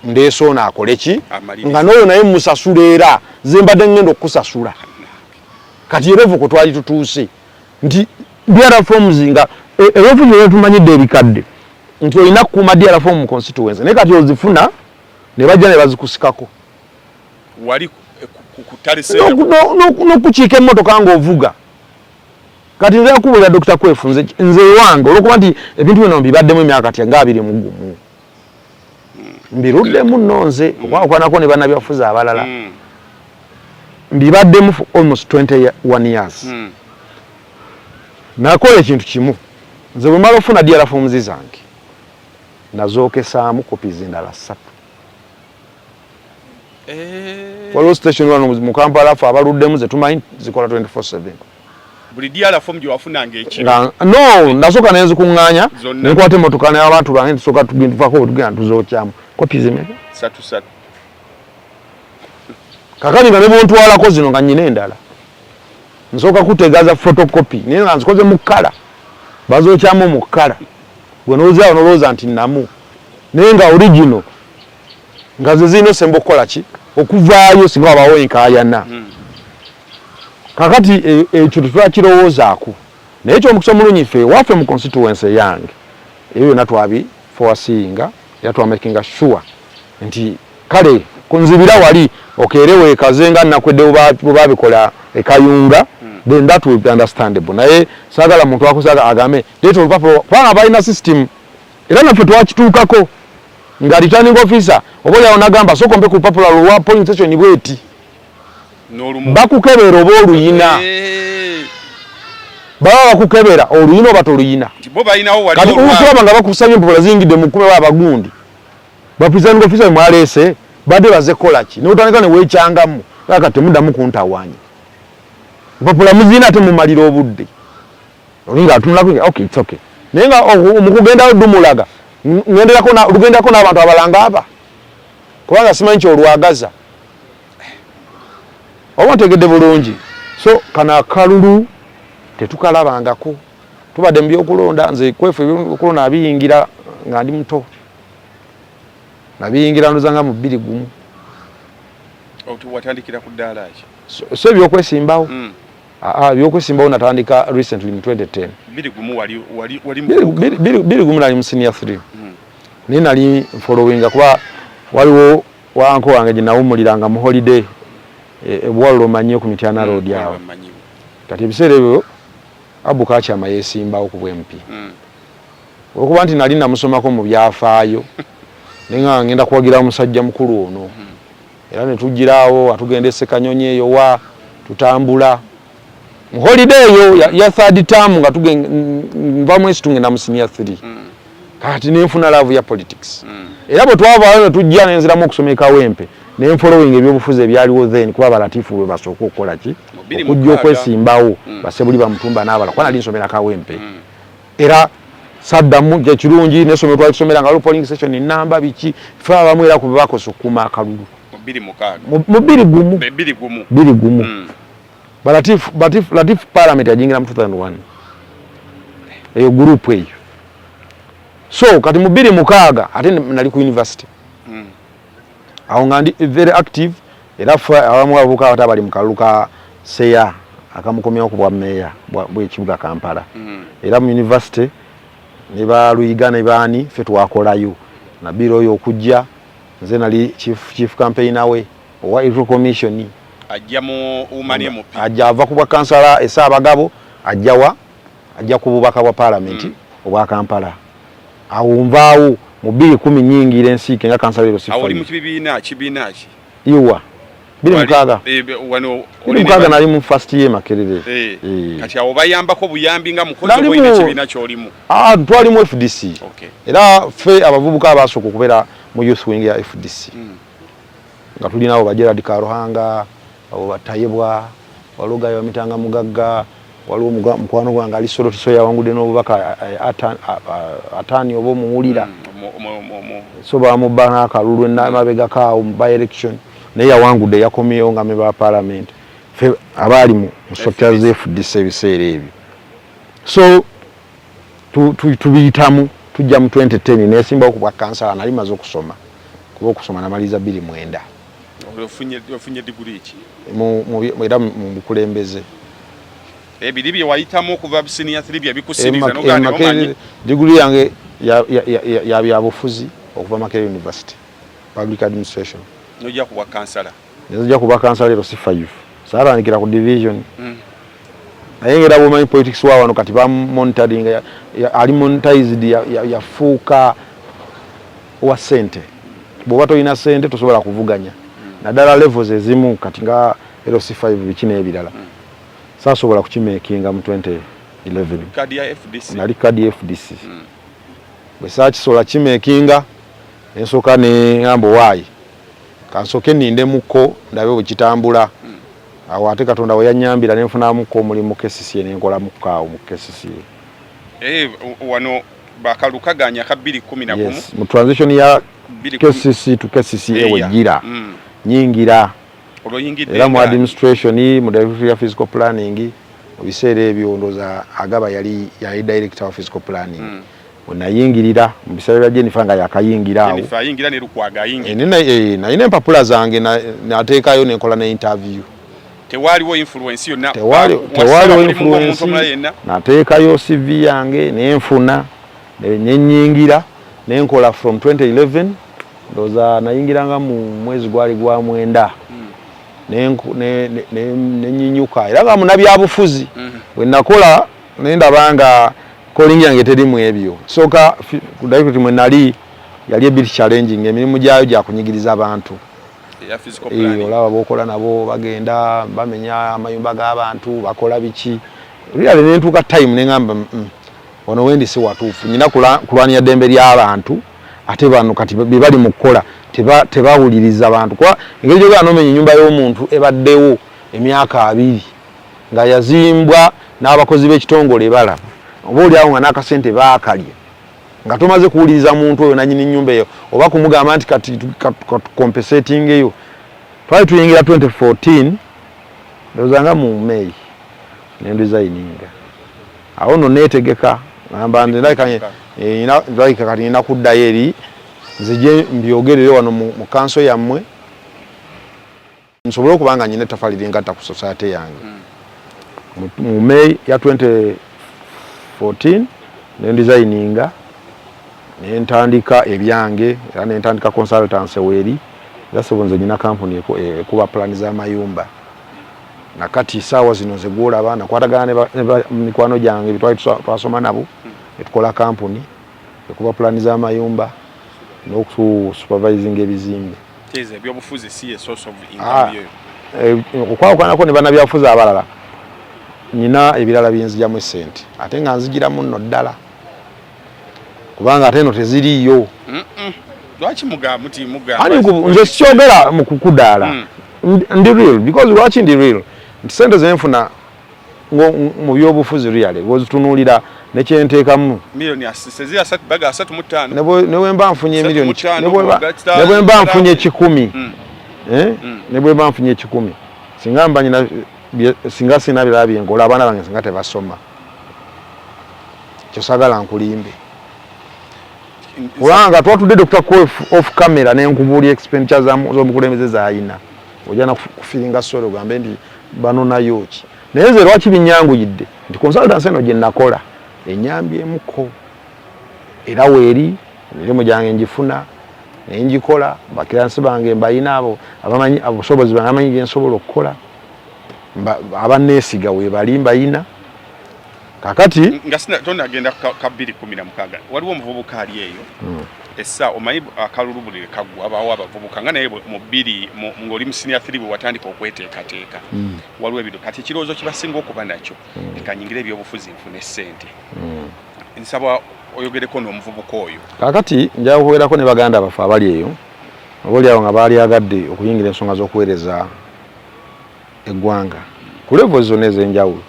ndeesona akoleki nga n'oyo naye musasula era zembadde ngenda okusasula kati erevu ko twali tutuuse nti DR forms nga erevu gye tumanyidde ebikadde nti olina kukuuma DR form mu constituency naye kati ozifuna ne bajja ne bazikusikako wali kutalisee nokukiika emmotoka ng'ovuga kati nze yakubulira Dr. Kwefu nze wange olwokuba nti ebintu bino mbibaddemu emyaka kati nga 21 mbiruddemu nno nze okwanako ne bannabyafuzi abalala mbibaddemu for almost 21 years nakola ekintu kimu nze bwe mala ofuna DR forms zange nazookesaamu copies endala 3 waliwo station wano mu Kampala afa abaluddemu ze tumanyi zikola 24/7 buli DR form gye wafunanga eki no nasooka nenzikuŋŋaanya nenkwata emmotoka n'abantu bange tusooka tugenduvako tugenda tuzookyamu copies emeka 3 kakani nga ne bontwalako zino nga nnyina endala nsooka kutegaza photocopy naye nga nzikoze mu kkala bazookyamu mu kkala gwe noozaawo nolowooza nti namu naye nga original nga ze zirina osemba okukola ki okuvaayo singa wabawo enkaayana kakati ekyo tetwakirowoozaako naye ekyomukisa omulungi ffe waffe mu constituency yange eyo yonna twabifowasinga era twamakinga sure nti kale kunzibira wali okeere weekaze nga nnakwedde bwe babikola ekayunga then that will be understandable naye saagala muntu akusaaga agambe leeta olupapula kubanga balina system era naffe twakituukako nga returning officer oba olyawo nagamba sooka mpe ku lupapula lwa polling station bweti bakukebera oba oluyina baba bakukebera oluyina oba toluyina kati tulaba nga bakusabye empapula ziyingidde mu kkumi abagundi ba presiding officer mwaleese badde baze kola ki n'otandika ne weekyangamu kaka temuddamu kuntawaanya empapula muzina ate mumalira obudde olinga atunulako okay it's okay naye nga mukugenda dumulaga lugendako n'abantu abalanga aba kubanga simanyi kyolwagaza oba ntegedde bulungi so kana akalulu tetukalabangako tubadde mu byokulonda nze Kwefu ebyokulonda abiyingira nga ndi muto nabiyingira ndoza nga mu 21 watandikira ku ddaala ki so ebyokwesimbawo byokwesimbawo natandika recently in 2010 21 nali mu senior 3 naye nali followinga kuba waliwo wanko wange gye nawumuliranga mu holiday ebuwalula omanyi ku Mityana Road awo kati ebiseera ebyo Abuka akyama yeesimbawo ku bwempi olwokuba nti nali namusomako mu byafaayo naye nga ngenda kuwagira omusajja mukulu ono era ne tugiraawo atugenda Ssekanyonyi eyo wa tutambula mu holiday eyo ya third term nga nva mwezi tugenda mu senior 3 kati nenfuna love ya politics era bwe twavaayo ne tujja nenziramu okusoma Kawempe ne following ebyobufuzi ebyaliwo then kuba balatifu bwe basooka okukola ki okujja okwesimbawo basebuli bamutumba n'abala kuba nali nsomera Kawempe era saddamu gye kirungi n'essomero twalisomera nga polling station namba biki fe abamu era ku bakosa okuma akalulu mu 20 Latif Parliament yajingira mu 2001 eyo group eyo so kati mu 2006 ate nali ku university awo nga ndi very active era fe abamu abavuka abatabali mu kalulu ka seya akamukomyawo ku bwa meya bw'ekibuga Kampala era mu university ne baluyiga ne baani fe twakolayo na biro oyo okujja nze nali chief campaigner we owa Electoral Commission ajja mu umani mu ajja ava ku bwa kansala Essabagabo ajja ku bubaka bwa parliament obwa Kampala awumvaawo mu 2010 nyingire ensiike nga kansala ero sifa awoli mu kibiina ki iwa 2006 nali mu first year Makerere kati awo bayambako buyambi nga mukozi w'ine kibiina kyolimu twali mu FDC era fe abavubuka abasooka okubeera mu youth wing ya FDC nga tulinawo ba Gerard Karuhanga abo batayebwa waluga ya mitanga mugagga waliwo mukwano gwange ali solo tisoya wangude n'obubaka atani obo muwulira so bamubana akalulu n'amabega kaawo by election naye yawangude yakomyewo nga meba parliament fe abali mu sotya ze FDC ebiseera ebyo so tubiyitamu tujja mu 2010 nesimbawo ku bwa kansala nali maze okusoma kuba okusoma namaliza 2009 ofunye degree ki era mu bukulembeze ebiri bye wayitamu okuva senior 3 bye bikusiriza n'ogandi omanyi degree yange ya byabufuzi okuva Makerere University Public Administration nojja kuba kansala nojja kuba kansala ero si 5 saarandikira ku division ayengera bwomanyi politics wa wano kati ba monitoring ali monetized yafuuka wa sente bwoba toyina sente tosobola kuvuganya naddala levels ezimu kati nga ero si 5 bikina ebirala saasobola kukimekinga mu 2011 kadi ya FDC nali kadi ya FDC bwe saakisobola kimekinga ensooka ne ngambo waayi kansoke ninde muko ndabe bwe kitambula awo ate Katonda we yanyambira ne nfunamuko omulimu KCC n'enkola mukaawo mu KCC wano bakalukaganya ka 2011 yes mu transition ya KCC to KCC ewejira nyingira era mu administration mu director of physical planning obiseera ebyo ndoza agaba yali director of physical planning unayingirira mu biseera bya Jennifer nga yakayingira awo Jennifer yingira ne lukwaga yingira na ine empapula zange nateekayo nenkola ne interview tewaliwo influence yonna tewaliwo influence nateekayo CV yange nenfuna nenyingira nenkola from 2011 ndoza nayingiranga mu mwezi gwali gwa mwenda nenyinyuka era nga munabyabufuzi we nakola nendabanga calling yange terimu ebyo soka director mwe nali yali a bit challenging emirimu gyayo gya kunyigiriza abantu ya physical planning olaba bokola nabo bagenda bamenya amayumba g'abantu bakola biki really nentuka time nengamba wano wendi si watuufu nyina kulwanya dembe ly'abantu ate bano kati bali mu kukola tebawuliriza abantu kwa engeri gyo ganomenya ennyumba y'omuntu ebaddewo emyaka 2 nga yazimbwa n'abakozi b'ekitongole balaba oba oliawo nga n'akasente baakalya nga tomaze kuwuliriza muntu oyo nanyini nnyumba eyo oba kumugamba nti kati compensating eyo twali tuyingira 2014 ndozanga mu May nendesigninga awo no netegeka ngamba ndalika kati nina kuddayo eri nzije mbyogerere wano mu kanso yammwe nsobole okubanga nyina ettafali lingatta ku society yange mu May ya 2014 nendesigninga nentandika ebyange era nentandika consultancy weri zasebonze nyina company kuba plan za mayumba nakati sawa zino zegula nakwatagana ne mikwano gyange bitwali twasoma nabo etukola company ekuba plan za mayumba n'oku supervising ebizimbe teze byobufuzi si source of income okwawukanako ne bana byabufuzi abalala nyina ebirala byenzijjamu sente ate nga nzigira muno ddala kubanga ate no teziriyo lwaki muti nze sikyogera mu kukudaala ndi real because lwaki ndi real nti sente zenfuna mu byobufuzi really bw'ozitunulira ne kyenteekamu milioni asizia 3 baga 3 ne bwe mba nfunye milioni ne bwe mba nfunye 10 ne bwe mba nfunye 10 singa mba nyina singa sina birabye ngola abaana bange singa tebasoma kyosagala nkulimbe Wanga twatudde Dr. Kwef off camera n'enkubuuli expenditure z'omukulembeze zaayina ojana kufiringa solo gambe ndi bano nayo ki naye ze lwaki binyanguyidde nti consultancy eno gye nakola enyambyemuko era weeri emirimu gyange njifuna naye njikola bakiransi bange mbayina abo abamanyi obusobozi bange amanyi gye nsobola okukola abanneesiga we bali mbayina kakati ngasina tonagenda ka 2016 waliwo omuvubuka ali eyo essa omanyi akalulubulire kagwa abawo abavubuka nga naye mu bbiri ng'oli mu senior 3 bwe watandika okweteekateeka waliwo ebido kati ekirowoozo kibasinga okuba nakyo ekanyingira ebyobufuzi nfune ssente nsaba oyogereko n'omuvubuka oyo kakati njaga kubeerako ne baganda bafe abali eyo obaoli awo nga baali agadde okuyingira ensonga z'okuweereza eggwanga ku level zonna ez'enjawulo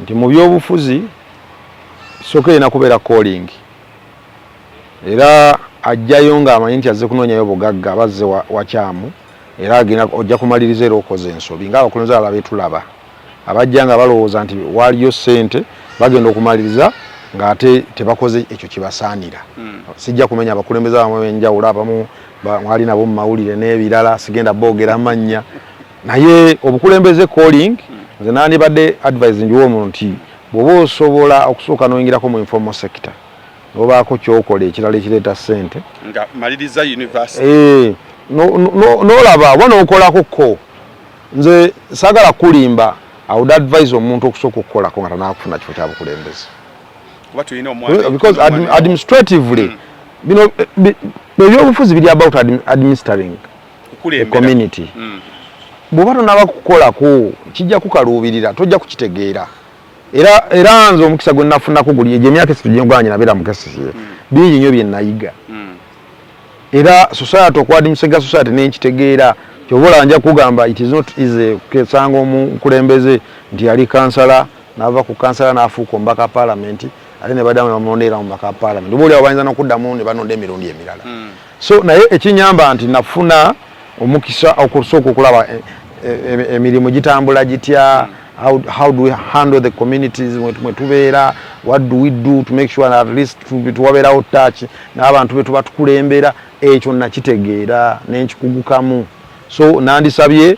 nti mu byobufuzi sooka erina kubeera calling era ajjayo ng'amanyi nti azze kunoonyayo bugagga bazze wakyamu era agenda ojja kumaliriza era okoze ensobi ng'abakulembeze abalala beetulaba abajja nga balowooza nti waaliyo ssente bagenda okumaliriza ng'ate tebakoze ekyo kibasaanira sijja kumenya abakulembeze abamu b'enjawulo abamu mwali nabo mu mawulire n'ebirala sigenda boogera amannya naye obukulembeze calling nze nandibadde advise njiwa omuntu nti bw'oba osobola okusooka n'oyingirako mu informal sector n'obaako kyokola ekirala ekireeta ssente nga maliriza university n'olaba oba n'okolako nze saagala kulimba I would advise omuntu okusooka okukolako nga tanaakufuna kifo kya bukulembeze because administratively bino ebyobufuzi biri about administering a community bw'oba tonaba kukolako kijja kukaluubirira tojja kukitegeera era nze omukisa gwe nafunako guli egyo emyaka esatu gye ngwanyi nabeera mu KCCA bingi nnyo bye nayiga era society okuadministrating society nenkitegeera kyobola nja kugamba it is not easy kesanga omukulembeze nti yali kansala nava ku kansala n'afuuka omubaka parliament ate ne baddamu bamulondeera omubaka parliament oba oliawo bayinza n'okuddamu ne banonda emirundi emirala so naye ekinyamba nti nafuna omukisa okusooka okulaba emirimu gitambula gitya how do we handle the communities mwe tubeera what do we do to make sure that at least tuwabeerawo touch n'abantu be tuba tukulembera ekyo nakitegeera n'enkikugukamu so nandisabye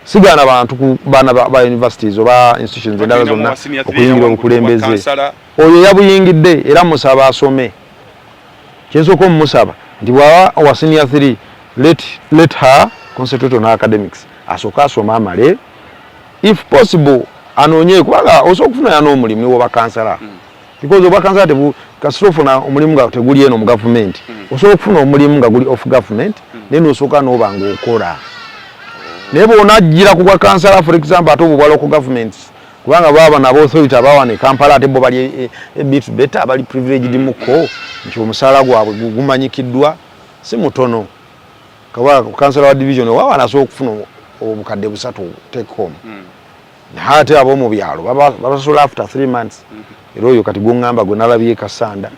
sigaana abantu ku baana ba universities oba institutions endala zonna okuyingira obukulembeze oyo yabuyingidde era musaba asome kyensooka omumusaba nti bw'aba wa senior 3 let her concentrate on her academics asooka asoma amale if possible anoonye kubanga osobola okufuna n'omulimu ne woba kansala because oba kansala kasita ofuna omulimu nga teguli eno mu gavumenti osobola okufuna omulimu nga guli off government naye n'osooka n'oba ng'okola naye bw'onajjira ku bwa kansala for example ate obubwala oku governments kubanga baba nabo authority abawa ne Kampala ate bo bali a bit better bali privileged muko nti omusaala gwabwe gumanyikiddwa si mutono kabwa kansala wa division wawa naso okufuna obukadde busatu take home ate abo mu byalo babasasula after 3 months era oyo kati gungamba gwe nalabye Kasanda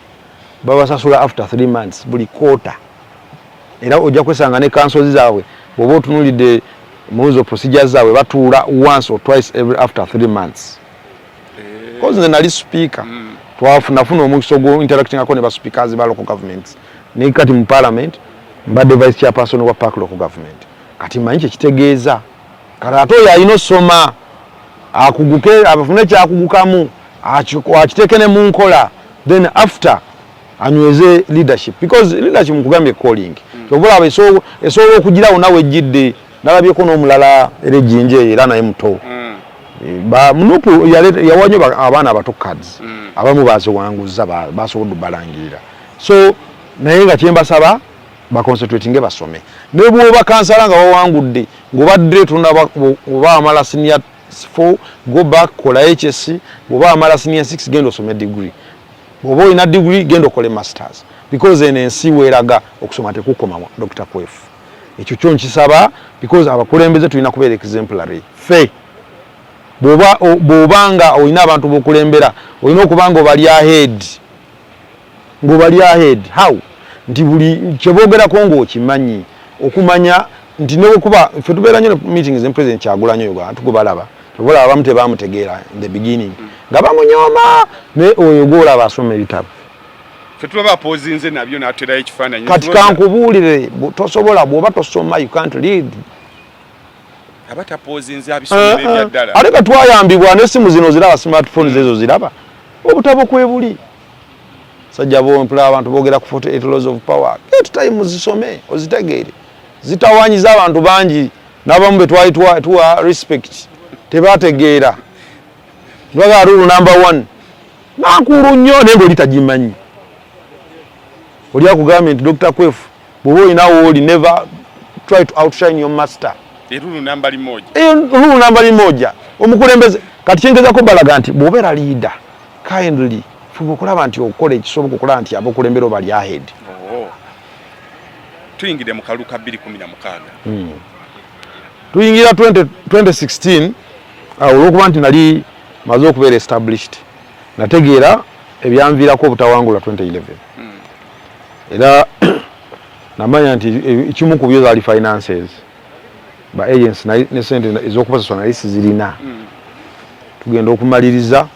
babasasula after 3 months buli quarter era ojja kwesanga ne councils zaabwe bwoba otunulidde muzo procedures zaabwe batuula once or twice after 3 months because nze nali speaker twafunafuna omukisa ogwo interacting ako ne ba speakers ba local governments ne kati mu parliament mbadde vice chairperson wa Park local government kati manyi kitegeeza karato ya ino soma akuguke abafune kyakugukamu akiteeke ne mu nkola then after anyweze leadership because leadership mukugambye calling kyobola esobola okugirawo nawe ejjidde nalabyeko n'omulala era ejjinje era naye muto munupu yawanyo abaana abato cards abamu baziwanguza basobodde balangirira so naye nga kyembasaba baconcentratinge basome ne bw'oba kansala nga wawangudde ng'obadde oba amala senior 4 go back kola HSC bw'oba amala senior 6 genda osome degree bw'oba olina degree genda okole masters because eno ensi weeraga okusoma tekukoma Dr. Kwef ekyo kyo nkisaba because abakulembeze tulina kubeera exemplary fe bw'obanga olina abantu bokulembera olina okubanga obali ahead ng'obali ahead how nti buli kyebogerako ng'okimanyi okumanya nti nekuba ffe tubeera nnyo meetings ne president Kyagulanyi Uganda tukubalaba tubalaba bamu tebamutegeera in the beginning nga bamunyooma ne oyo gwolaba asoma ebitabo ffe tuba bapozinze nabyo n'aterayo ekifaananyi kati kankubuulire tosobola bw'oba tosoma you can't read abatapozinze abisomera ebya ddala ate ka twayambibwa n'essimu zino ziraba smartphones ezo ziraba obutabo kwebuli sajja bompula abantu boogera ku 48 laws of power time zisome ozitegeere zitawanyiza abantu bangi n'abamu betwali tuwa respect tebategeera lwaga rule number 1 nakulu nnyo naye ng'oli tagimanyi oli akugambye nti Dr. Kwefu bw'oba olinawo oli never try to outshine your master rule number 1 rule number 1 omukulembeze kati kyengezako balaga nti bw'obeera leader kindly fuba okulaba nti okola ekisoboka okulaba nti abokulembera obali ahead tuyingire mu kaluka 2016 tuyingira 2016 olwokuba nti nali maze okubeera established nategeera ebyanviirako obutawangula 2011 era namanya nti ekimu ku byo zaali finances ba agents ne sente ez'okubasaswa nali sizirina tugenda okumaliriza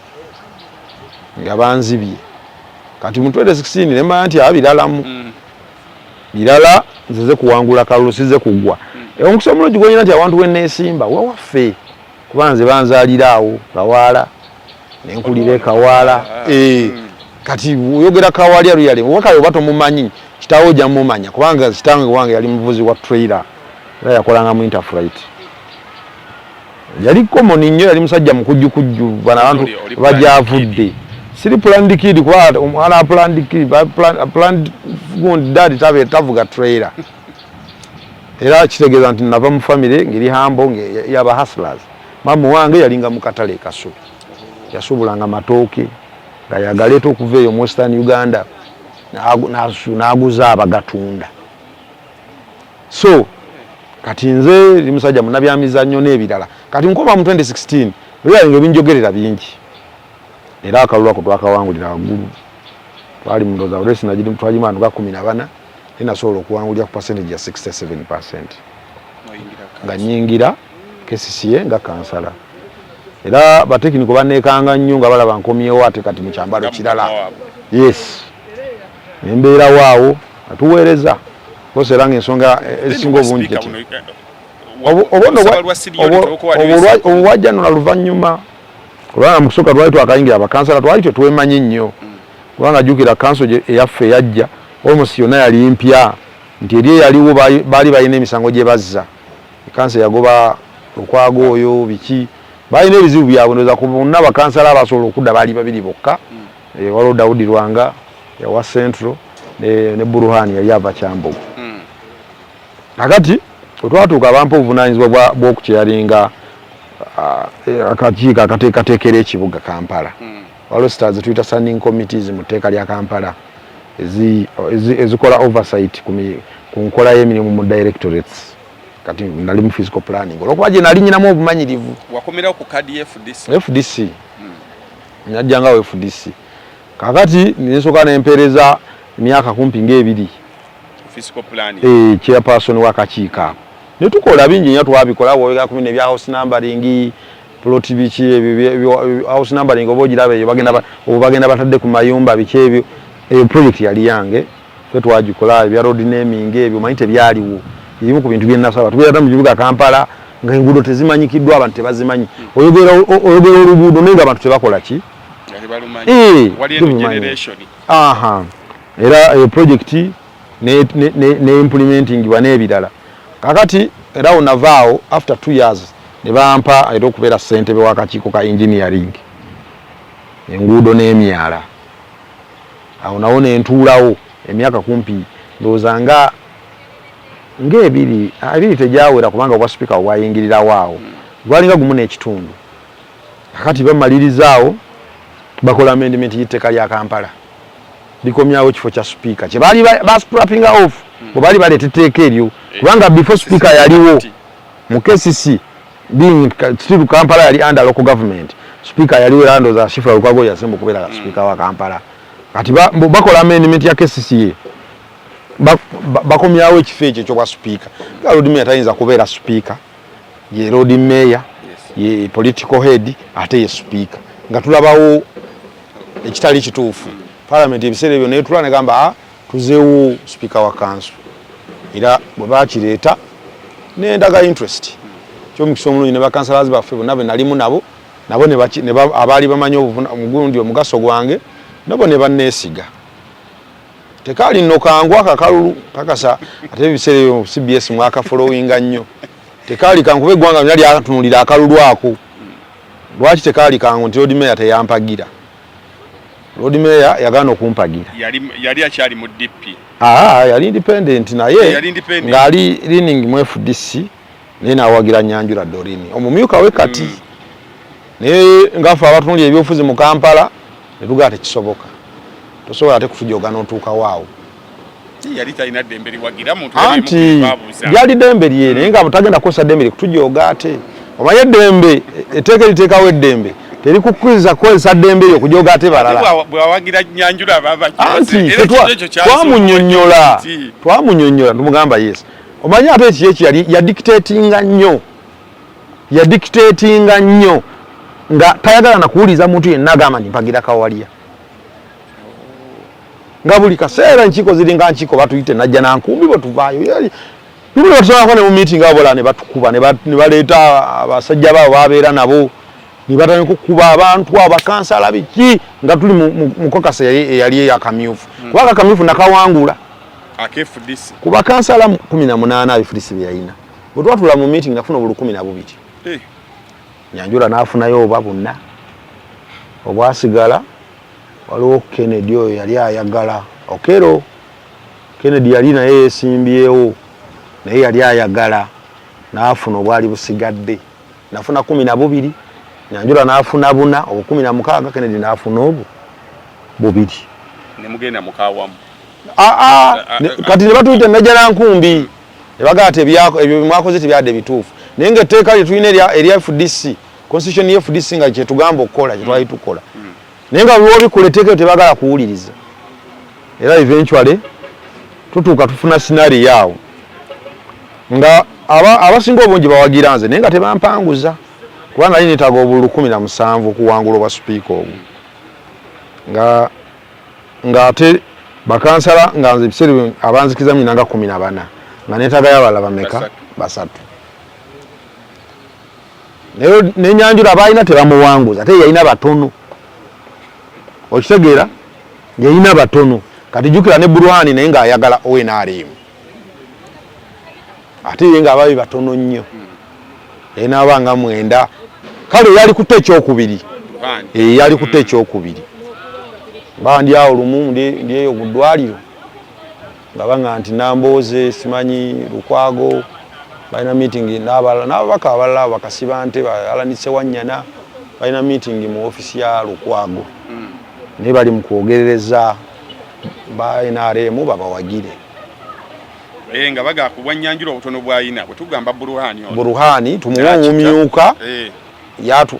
nga banzibye kati mu 2016 nemanya nti abiralamu birala nzize kuwangula kalulu size kugwa omukisa omulungi gwonyina nti abantu wenneesimba wawaffe kuba nze banzaaliraawo kawaala nenkulira kawaala kati oyogera kawalya luyale wakale oba tomumanyi kitaawo ojja mumanya kubanga kitange wange yali muvuzi wa trailer era yakolanga mu Interfreight yali common nnyo yali musajja mukujjukujju bana abantu bajavudde siri planned kid kwa omwana planned kid planned gundi dadi tavuga trailer era kitegeeza nti nava mu family ngiri hambo yaba hustlers mamu wange yalinga mu katale kaso yasubulanga matooke nga yagaleeta okuva eyo mu Western Uganda n'aguza abagatunda so kati nze ndi musajja munabyamizannyo n'ebirala kati nkoba mu 2016 lwalinga ebinjogerera bingi era akalulu twakawangulira waggulu twali mu ndoza olwesi najiri twajimandu ga 14 nasobola okuwangulira ku percentage ya 67% nga nyingira KCCA nga kansala era batekiniko banekanga nnyo nga balaba nkomyewo ate kati mu kyambalo kirala yes nembeera waawo atuweereza kosera ng'ensonga ezisinga obungi obwajja nno naluvannyuma kubanga mu kusooka twali twakayingira abakansala twali tetwemanyi nnyo kubanga jjukira kanso eyaffe eyajja almost yonna yali mpya nti eri eyaliwo baali balina emisango gye bazza kansa yagoba okwago oyo biki balina ebizibu byabwe ndoza ku bonna bakansala abasobola okudda baali babiri bokka waliwo Daudi Lwanga yawa Central ne Buruhani yali ava Kyambogo kakati otwatuuka abampa obuvunanyizibwa bw'okukyalinga akakiiko akateekateekera ekibuga Kampala waliwo stars tuyita standing committees mu tteeka lya Kampala ezikola oversight ku nkola y'emirimu mu directorates kati nali mu physical planning olwokuba gye nali nyinamu obumanyirivu wakomerawo ku kadi FDC nyajjangawo FDC kakati ninsooka nempeereza emyaka kumpi ng'ebiri physical planning chairperson w'akakiiko ako ne tukola bingi nnyo twabikola wogera ku bino ebya house numbering plot biki house numbering oba ogiraba eyo bagenda batadde ku mayumba biki ebyo project yali yange ffe twagikola ebya road naming ebyo manyi tebyaliwo ebimu ku bintu byenasaba tubeera mu kibuga Kampala nga enguudo tezimanyikiddwa abantu tebazimanyi oyogera oluguudo naye nga abantu tebakola ki era project ne implementing n'ebirala kakati era onavaawo after 2 years ne bampa era okubeera ssentebe w'akakiiko ka engineering enguudo n'emyala awo nawo nentuulawo emyaka kumpi ndowooza ng'ebiri tegyawera kubanga obwa sipiika obwayingirirawo gwalinga gumu n'ekitundu kakati bamalirizaawo bakola amendment y'itteeka lya Kampala likomyawo kifo kya sipiika kye baali bascrapping off bwe baali baleeta etteeka eryo kubanga before sipiika yaliwo mu KCC being still Kampala yali under local government. Speaker yali Welando za Shifra Lukwago yasembo kubera speaker wa Kampala. Kati bakola amendment ya KCCA. Bakomyawo ekifeeje kyo kwa speaker. Road mayor tayinza kubeera speaker. Ye road mayor, ye political head ate ye speaker. Nga tulabawo ekitali kituufu. Parliament ebisere byo ne tulane gamba tuzeewo speaker wa council. Era bwe bakireeta nendaga interest. Kyo mukisomulu ne bakansalazi baffe bonna nalimu nabo ne abaali bamanyi omugundi omugaso gwange nabo ne banneesiga. Tekali nno kangwa akakalulu kakasa ate ebisere CBS mwaka followinga nnyo. Tekali kankube gwanga yali atunulira akalulu ako. Lwaki tekali kangu nti road mayor teyampagira. Road mayor yagana okumpagira. Yali akyali mu DP. Yali independent naye ngali leaning mu FDC nena awagira Nyanjula Dorini. Omumyuka we kati. Ne ngafa abatunulira ebyofuzi mu Kampala ne tugate kisoboka. Tosobola ate kutujoga n'otuuka waawo. Yali talina ddembe liwagira muntu babuuza. Yali ddembe lye naye nga butagenda kukosa ddembe kutujoga ate. Omanyi eddembe etteeka liteekawo eddembe terikukkiriza kukozesa ddembe lyo kujoga ate balala. Bwawagira Nyanjula twamunyonnyola tumugamba yes. Omanyi ate ekyo yadictatinga nnyo nga tayagala na kuwuliza muntu yenna agamba nti mpagira Kawalya. Nga buli kaseera nkiiko ziringa nkiiko batuyite najja nankumbi bwe tuvaayo. Buli batusonako ne mu meeting abola ne batukuba ne baleeta abasajja baabo babeera nabo ne batandika okukuba abantu abakansala biki nga tuli mu kokasa eyali akamyufu. Kuba akamyufu nakawangula. AKFDC. Kuba kansala 18 abifudisi bye yalina. Bwe twatula mu meeting nafuna obulu 12. Nyanjula n'afunayo oba bonna. Obwasigala waliwo Kennedy oyo yali ayagala Okero. Kennedy yali naye yeesimbyewo naye yali ayagala n'afuna obwali busigadde. Nafuna 12. Nyanjula n'afuna 4 obu 16. Kennedy n'afuna obwo 2. Ne mugenda mukawamu. Kati ne batuyita najja nankumbi ne bagata ebyo mwakoze tebyadde bituufu. Naye ng'etteeka lye tulina erya FDC constitution ya FDC nga kye tugamba okukola kye twali tukola. Naye nga biwo bikola etteeka tebagala kuwuliriza. Era eventually tutuuka tufuna scenario yawo nga abasinga obungi bawagira nze naye nga tebampanguza kuba nali neetaaga obululu 17 okuwangula obwa sipiika obwo nga ate bakansala nga nze ebiseera abanzikiza minanga 14 nga neetaagayo abalala bameka 3. Ne Nyanjula abalina tebamuwanguza ate yalina batono. Okitegeera yalina batono. Kati jukira ne Burhani naye ng'ayagala ONRM. Ate ye ng'ababi batono nnyo. Yalina abanga 9. Kale yali kutte ekyokubiri. Yali kutte ekyokubiri. Bandi awo lumu ndiyo ku ddwaliro. Nga banga nti Nambooze simanyi Lukwago balina meeting n'ababaka abalala bakasiba nte balanise Wanyana balina meeting mu ofisi ya Lukwago. Ne bali mu kwogerereza ba NRM babawagire. Nga baga kubwa Nyanjula obutono bwayina bwe tugamba Burhani tumuwa omumyuka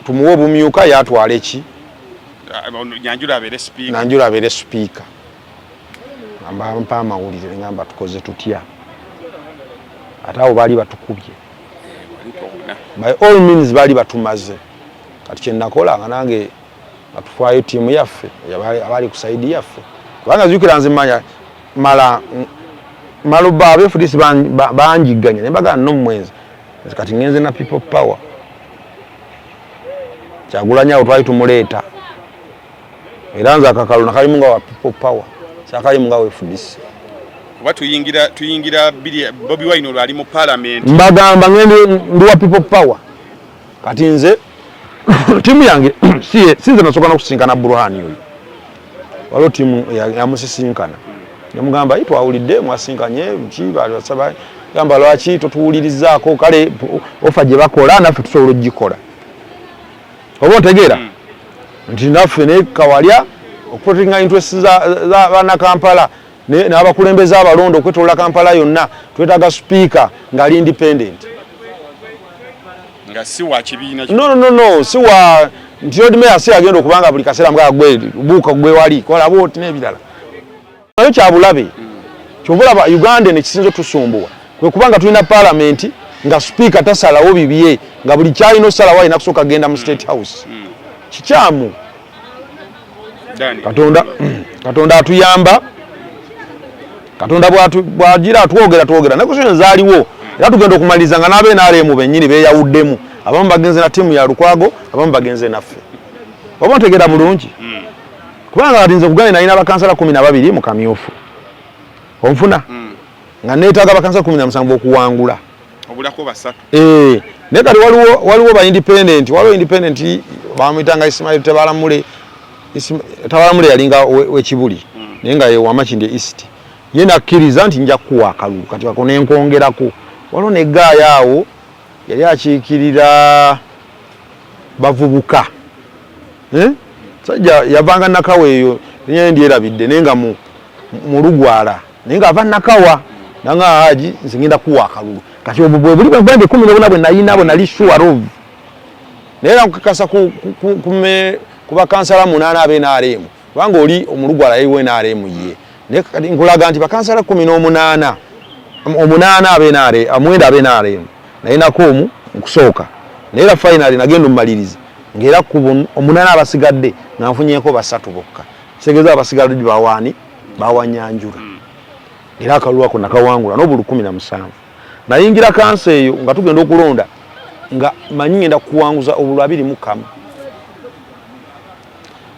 tumuwa obumyuka yatwala eki Nyanjula abeere speaker. Mpa amawulire ngamba tukoze tutya. Ate abo baali batukubye. By all means baali batumaze. Kati kye nakola nga nange batufaayo tiimu yaffe abaali kusaidi yaffe. Kubanga zikira nze manya maluba abefudisi banjiganya ne bagana n'omwezi. Kati ngenze na people power. Kyagulanyi awo twali tumuleeta. Era nze akakalu nakalimu nga wa people power. Kyakalimu nga wa FDC. Kuba tuyingira Bobi Wine olwo ali mu parliament. Mbagamba ngende ndi wa people power. Kati nze timu yange sinze nasooka n'okusinkana Burhani oyo. Waliwo timu yamusisinkana. Namugamba twawulidde mwasinkanye bali basaba gamba lwaki totuwulirizaako kale ofa gye bakola naffe tusobola ogikola. Oba otegeera nti naffe ne Kawalya okuprotinga interest za bana Kampala n'abakulembeze abalonde okwetolola Kampala yonna twetaaga speaker ng'ali independent. nga si wa kibiina no si wa ntiodi meya si agenda okubanga buli kaseera mga gwe buuka gwe wali kola boti n'ebirala nayo kyabulabe kyobulaba Uganda ne kisinzo tusumbuwa kwe kubanga tulina parliament nga speaker tasalawo bibye nga buli kyalina osalawo alina kusooka genda mu state house kikyamu Katonda atuyamba Katonda bw'agira atwogera nekusonyo zaaliwo era tugenda okumaliriza nga n'abe n'alemu bennyini beeyawuddemu abamu bagenze na tiimu ya Lukwago abamu bagenze naffe oba ntegeera bulungi kubanga atinze kugane nalina bakansala 12 mu kamyufu onfuna nga neetaaga bakansala 17 okuwangula obulako basatu naye kati waliwo ba independent waliwo independent bamuyitanga Ismail Tabalamule yalinga wekibuli naye nga yewamakindi East ye nakkiriza nti nja kuwa akalulu kati ako nenkongerako waliwo neggaaya awo yali akiikirira bavubuka sajja yavanga Nakawa eyo naye ndyerabidde naye nga mu Lugwala naye nga ava Nakawa nanga haji nzingenda kuwa akalulu kati obwo buli bwembe 14 bwe nayina nali sure naye nkakasa ku bakansala 8 abe n'alemu kubanga oli omulugwala yewe n'alemu ye naye kati nkulaga nti bakansala 18 abe n'ale amwenda abe n'alemu naye nakomu nkusooka naye la finally nagenda omumaliriza ngera ku 8 abasigadde nanfunyeko basatu bokka segeza abasigadde bawaani bawanyanjula era akalulu ako nakawangula n'obulu 17 nayingira kansa eyo nga tugenda okulonda nga manyi ngenda kuwanguza obulu 21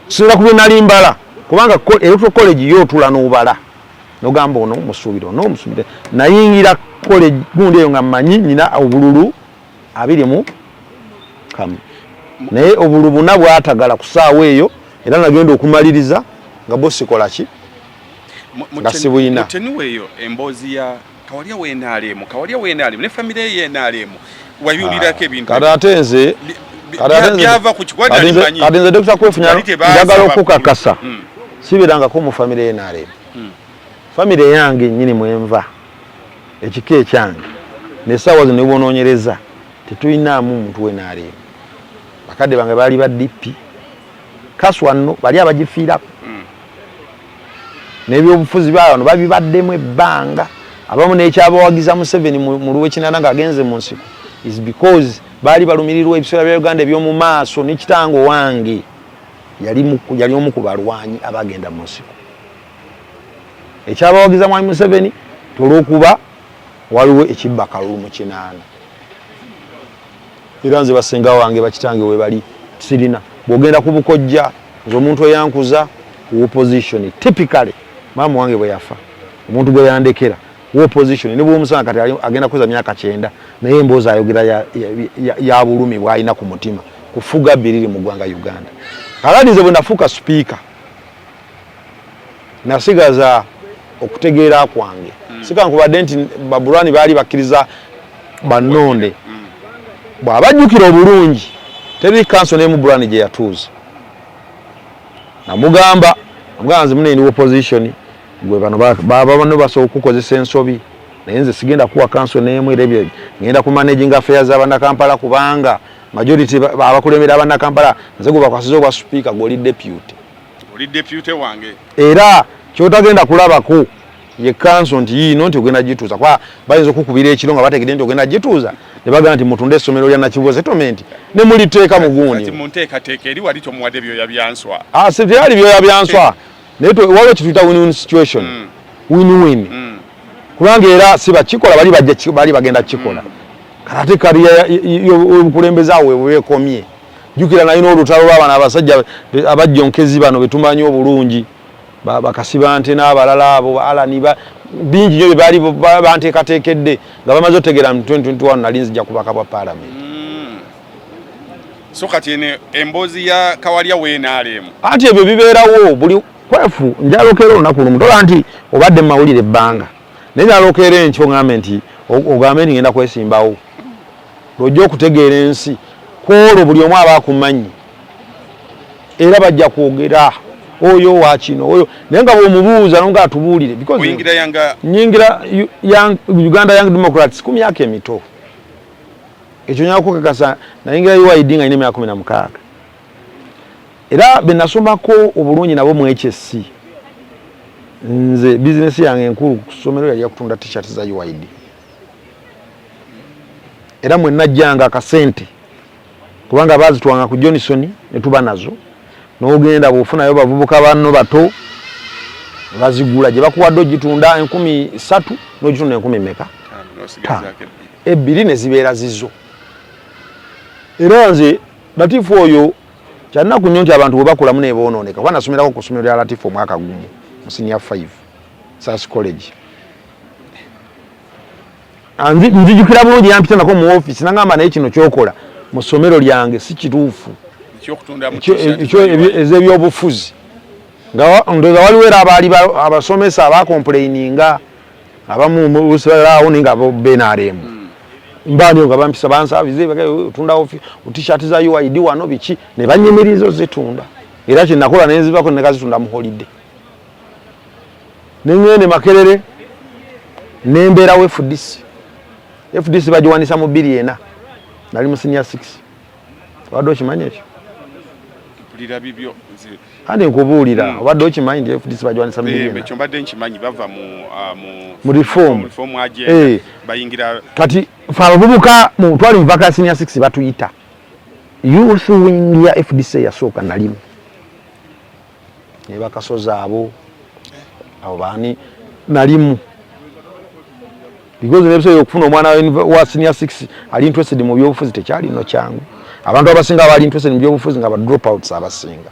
sira kubye nali mbala kubanga electoral college yotula n'obala nogamba ono musubiro no musubire nayingira college gundi eyo nga manyi nina obululu 21 naye obulu buna bwatagala kusaawa eyo era nagenda okumaliriza nga bosi kola ki nga sibuyina mutenuweeyo emboozi ya Kawalya w'enaalemu ne famire ye enaalemu wabiwulirako ebintu kati ate nze byava ku kikwada limanyi kati nze Dr. Kwefunya njagala okukakasa sibirangako mu famire ye enaalemu famire yange nnyini mwenva ekika ekyange nesaawa zinoebonoonyereza tetuyinaamu muntu w'enaalemu bakadde bange baali ba DP kaswa nno bali abagifiirako n'ebyobufuzi bano babibaddemu ebbanga abamu n'ekyabawagiza Museveni mu Lwekinana ng'agenze mu nsiko is because baali balumirirwa ebiseera bya Uganda eby'omu maaso ne kitango wange yali omu ku balwanyi abagenda mu nsiko ekyabawagiza Mwami Museveni olw'okuba waliwo ekibba kalulu mu kinaana era nze basenga wange bakitange we bali sirina bw'ogenda ku Bukojja nze omuntu eyankuza opposition typically maama wange bwe yafa omuntu gwe yandekera opposition ne bw'omusana kati agenda kuza myaka 9 naye emboozi ayogera ya bulumi bw'alina ku mutima kufuga biriri mu ggwanga Uganda kaladi nze bwe nafuuka speaker nasigaza okutegeera kwange sikankubadde nti babulwani baali bakkiriza bannonde bw'abajjukira obulungi teri kanso ne mu bulwani gye yatuuza namugamba nze mune ni opposition gwe bano bano basobola okukozesa ensobi naye nze sigenda kuwa kanso n'emu era ebyo ngenda ku managing affairs abannakampala kubanga majority abakulembera abannakampala nze gwe bakwasiza obwa speaker gw'oli deputy wange era kyotagenda kulabako ye kanso nti yiino nti ogenda gituuza kwa bayinza okukubira ekiro nga bategedde nti ogenda gituuza ne bagamba nti mutunde essomero lya Nakivubo settlement ne muliteeka mu guuni munteekateeka eri wali tomuwadde byoya byanswa si byali byoya byanswa naye waliwo kyetuyita win-win situation win-win kubanga era si bakikola bali bagenda kikola kati kali obukulembeze awo webekomye jjukira naye n'olutalo lw'abaana abasajja abajjonkezi bano betumanyi obulungi bakasiba nte n'abalala abo alani bingi nyo bali banteekateekedde nga bamaze otegeera mu 2021 nali nzija kubaka bwa parliament so kati ene emboozi ya Kawalya w'enaalemu anti ebyo bibeerawo buli Kwefu njalokeera olunaku lumu tola nti obadde mu mawulire ebbanga naye njalokeera enkyo ngambe nti ogambe nti ngenda kwesimbawo lwojja okutegeera ensi kwolwo buli omu aba akumanyi era bajja kwogera oyo wa kino oyo naye nga bw'omubuuza nonga atubuulire nyingira Uganda Young Democrats ku myaka emito ekyo nyako kakasa nayingira UID nga ine 16 era benasomako obulungi nabo mu HSC nze business yange enkulu kusomero yali kutunda t-shirt za UID era mwe najjanga akasente kubanga bazi tuwanga ku Johnson ne tuba nazo n'ogenda bufuna yo bavubuka banno bato bazigula je bakuwadde ogitunda 13 n'ogitunda 10 meka ebbiri ne zibeera zizo era nze Latifu oyo kyalina kunyonti abantu bwe bakulamu ne boononeka kuba nasomerako ku ssomero lya Latifu omwaka gumu mu senior 5 SAS College nzijukira bulungi yampita nako mu office nangamba naye kino kyokola mu ssomero lyange si kituufu ez'ebyobufuzi nga ndoza waliwo era abaali abasomesa abakomplaininga abamu busalawo ninga BNRM mbani nga bampisa bansabize tunda t-shirt za UID wano biki ne banyemirizo zitunda era kye nakola nenzivako ne kazitunda mu holiday nengene Makerere nembera we FDC bajiwanisa mu 2 nali mu senior 6 wado kimanye ekyo kulira bibyo andi nkubulira wado kimanye FDC bajiwanisa mu 2 ekyo mbadde nkimanyi bava mu reform agenda bayingira kati fabubuka mu twali mpaka senior 6 batuyita youth wing ya FDC yasooka nalimu ne bakasoza abo bani nalimu because nebso yokufuna omwana wa senior 6 ali interested mu byobufuzi tekyali no kyangu abantu abasinga abali interested mu byobufuzi nga ba drop outs abasinga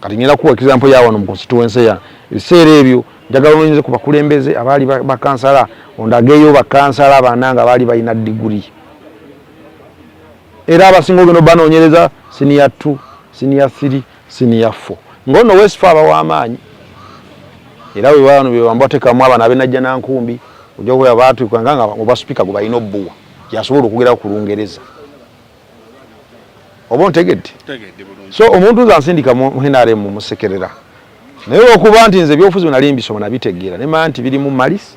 kati ngera ku example ya wano mu constituency ya biseera ebyo njagala nonyeze ku bakulembeze abali bakansala ondageyo bakansala bananga bali balina degree era abasinga ogeno banoonyereza senior 2 senior 3 senior 4 ngono Westfall w'amaanyi era we wano be bambotekamu abana benajja nankumbi ujoko ya batu kwanganga oba speaker guba ino bbuwa yasobola okugera ku Lungereza obontegedde so omuntu zansindika mu NRM mu Sekerera naye okuba nti nze byofuzi nali mbisoma nabitegeera ne manti biri mu malis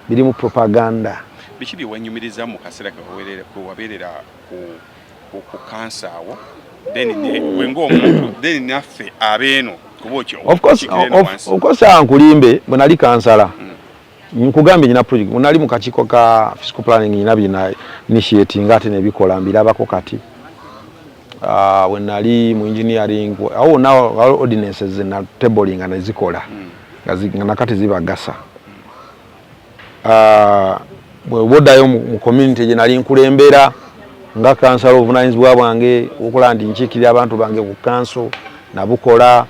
biri mu propaganda bikibi wanyumiriza mu kasera kawerere ko waberera ku kansa awo then wengo omuntu then naffe abeno kubocho of course ankulimbe bwenali kansala nkugambe nyina project munali mu kachiko ka fiscal planning nyina bina initiating ate ne bikola mbirabako kati when nali mu engineering awo now ordinances na tabling na zikola nga kati zibagasa bodayo mu community je nali nkulembera nga council of nines bwange okola ndi nchikira abantu bange ku council na bukola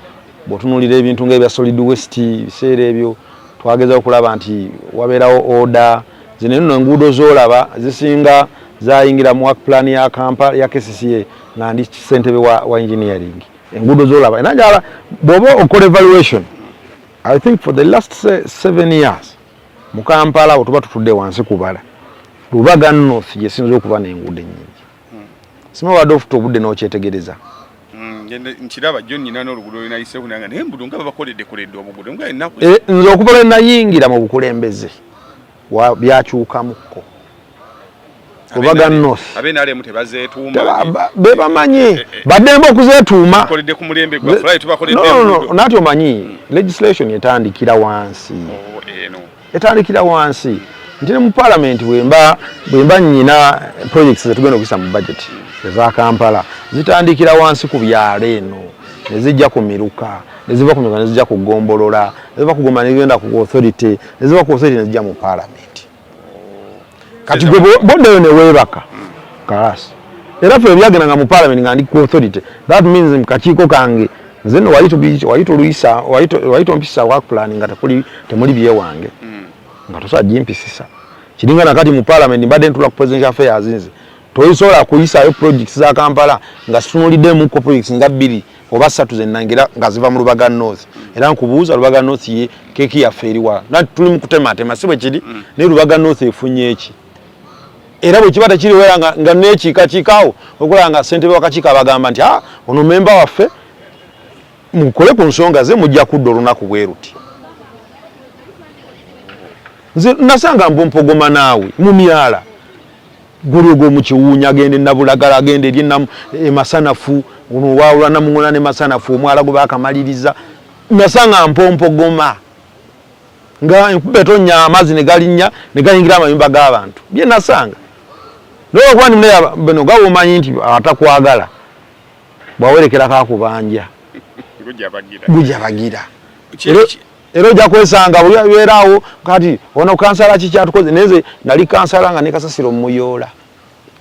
botunulira ebintu ng'ebya solid waste biseera ebyo twageza okulaba nti wabeerawo order zino nno enguudo z'olaba zisinga zayingira mu work plan ya Kampala ya KCCA nga ndi ssentebe wa engineering enguudo z'olaba enajala bw'oba okola evaluation I think for the last 7 years mu Kampala otuba tutudde wansi kubala Lubaga North yesinze okuba n'enguudo ennyingi sima wadde ofuta obudde n'okyetegereza nchiraba John nyina n'oluguudo linayise kunanga naye mbudu nga bakoledde obuguudo nga ennaku nze okuba nayingira mu bukulembeze wa byakyukamuko Lubaga North abenale mutebazeetuuma bebamanyi baddemba okuzeetuuma bakoledde ku mulembe gwa fly tubakoledde no nati omanyi legislation etandikira wansi etandikira wansi nti mu parliament bwemba nyina projects zetugenda okuyisa mu budget eza Kampala zitandikira wansi ku byalo eno nezijja ku miruka neziva ku miruka nezijja ku gombolola neziva ku goma negenda ku authority neziva ku authority nezijja mu parliament kati gwe bodeyo ne webaka kalasi era fe byagenda nga mu parliament nga ndi ku authority that means mkakiiko kange nzeno walito luisa walito mpisa work plan nga temuli bye wange nga tosajimpisisa kiringa nakati mu parliament mbadde ntula ku presidential affairs nze toyisobola kuyisayo projects za Kampala nga situnulidde mu projects nga 2 oba 3 zenangira nga ziva mu Lubaga North era nkubuuza Lubaga North ye keki yaffe eriwa nati tuli mu kutematema si bwe kiri ne Lubaga North efunye eki era bwe kibata kiri wera nga nekiikaawo okola nga ssentebe wakakiiko abagamba nti ono memba waffe mukole ku nsonga ze mujja kudda olunaku bwe ruti nze nasanga mpompogoma naawe mu myala guli go mu Kiwunya agende Nabulagala agende eri Masanafu ono wawula Namuŋŋona ne Masanafu omwala gwe bakamaliriza nasanga mpompogoma nga betonya amazzi ne galinnya ne gayingira amayumba g'abantu bye nasanga leo kwani mne beno gawo manyi nti atakwagala bwawerekera kakubanja gujja bagira ero ja kwesanga buli abeerawo kati ono kansala kikyatukoze neze nali kansala nga ne kasasiro muyola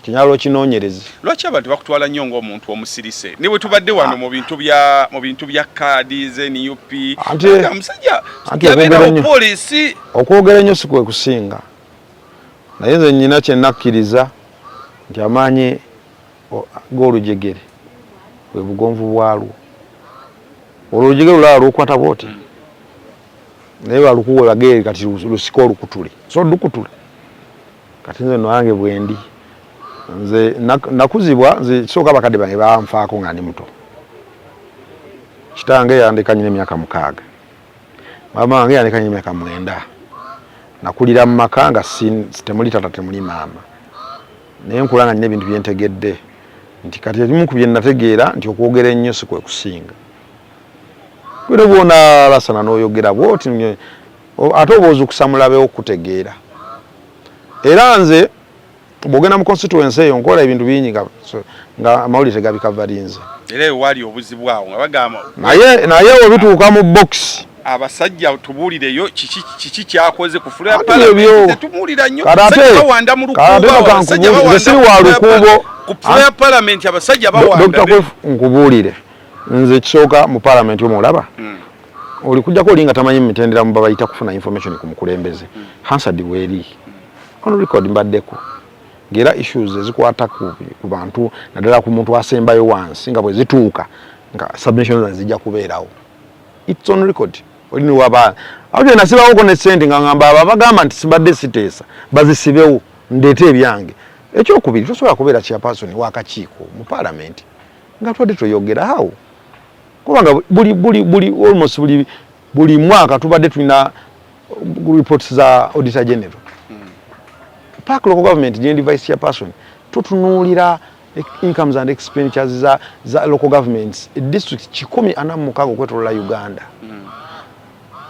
kinyalo kinonyereze lwaki abantu bakutwala nnyo ng'omuntu omusirise niwe tubadde wano mu bintu bya kaadi ZNUP omusajja poliisi okwogera ennyo si kwe kusinga naye nze nnyina kye nakkiriza nti amaanyi g'olujegere bwe bugonvu bwalwo olujegere lulala lukwata bwoti naye balukuwe bagere kati lusiko olukutule so lukutule kati nze nange bwendi nze nakuzibwa nze kisooka bakadde bange banfaako nga ndi muto kitange yandekanye n'emyaka 6 mama wange yandekanye n'emyaka 9 nakulira mu maka nga temuli tata temuli maama naye nkula nga nina ebintu byentegedde nti kati ebimu ku bye nategeera nti okwogera ennyo si kwe kusinga kwera bwona lasana n'oyogera bwoti ate obooza okusamulabewo okutegeera era nze bwogenda mu constituency eyo nkola ebintu bingi nga amawulire tegabikavalinze era wali obuzibu awo nga bagamba naye webituuka mu box abasajja tubuulireyo kiki kyakoze ku fula ya parliament tumuulira nnyo bawanda mu lukuubo siri wa lukuubo ku fula ya parliament abasajja bawanda nkubuulire nze kisooka mu parliament omulaba oli kujjako olinga tamanyi mitendera mu babayita kufuna information ku mukulembeze Hansard bweri ono record mbaddeko ngera issues ezikwata ku bantu naddala ku muntu asembayo wansi nga bwe zituuka nga submissions zijja kubeerawo it's on record olini waba awje nasibawo ko ne sente nga ngamba abagamba nti sibadde siteesa bazisibewo ndete ebyange ekyokubiri tosobola kubeera chairperson wakakiiko mu parliament nga twade toyogera hawo kubanga buli almost buli mwaka tubadde tulina reports za auditor general Park local government jendi vice chairperson tutunuulira incomes and expenditures za local governments district 145 kwetolola Uganda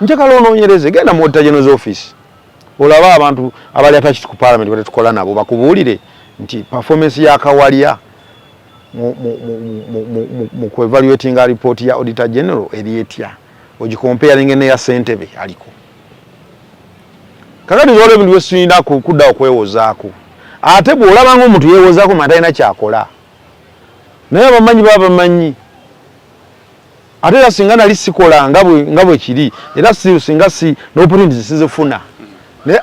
njagala onoonyereze genda mu auditor general's office olaba abantu abali attached ku parliament bwe tukola nabo bakubuulire nti performance ya Kawalya mu evaluating a report ya auditor general elietya ogicomparing ne ya Ssentebe aliko kakati zole bintu byesina kudda okwewozaako ate bw'olaba ng'omuntu yeewozaako matalina kyakola naye abamanyi babamanyi ate era singa nali sikola nga bwe kiri era singa si n'opportunities sizifuna naye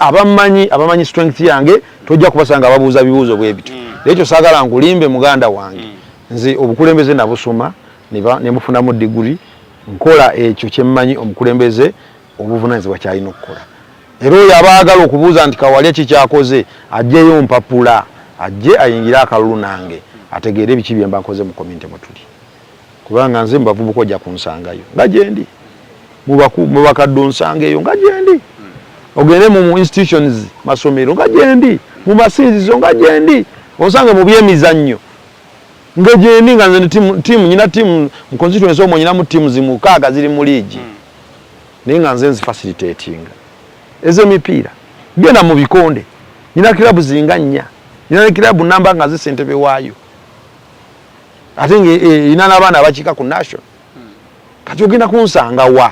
abamanyi strength yange tojja kubasanga babuuza bibuuzo bwe bitu ekyo saagala nkulimbe muganda wange nze obukulembeze nabusoma ne mufunamu degree nkola ekyo kyemmanyi omukulembeze obuvunaanyizibwa kyalina okukola era oyo abaagala okubuuza nti Kawalya kikyakoze ajjeyo mpapula ajje ayingire akalulu nange ategeere biki bye mba nkoze mu community mutuli kubanga nze mbavubuka ojja kunsangayo nga gyendi mu bakadde onsangeeyo nga gyendi ogende mu institutions masomero nga gyendi mu masinzizo nga gyendi onsange mu byemizannyo nga gyendi nga nze tiimu nyina tiimu mu constituency omwo nyinamu tiimu zimukaaga ziri mu liigi naye nga nze nzifacilitatinga ez'emipiira genda mu bikonde nyina kilabu zinga 4 nyina kilabu namba nga Ssentebe waayo ate ina n'abaana abakika ku national kati ogenda kunsanga wa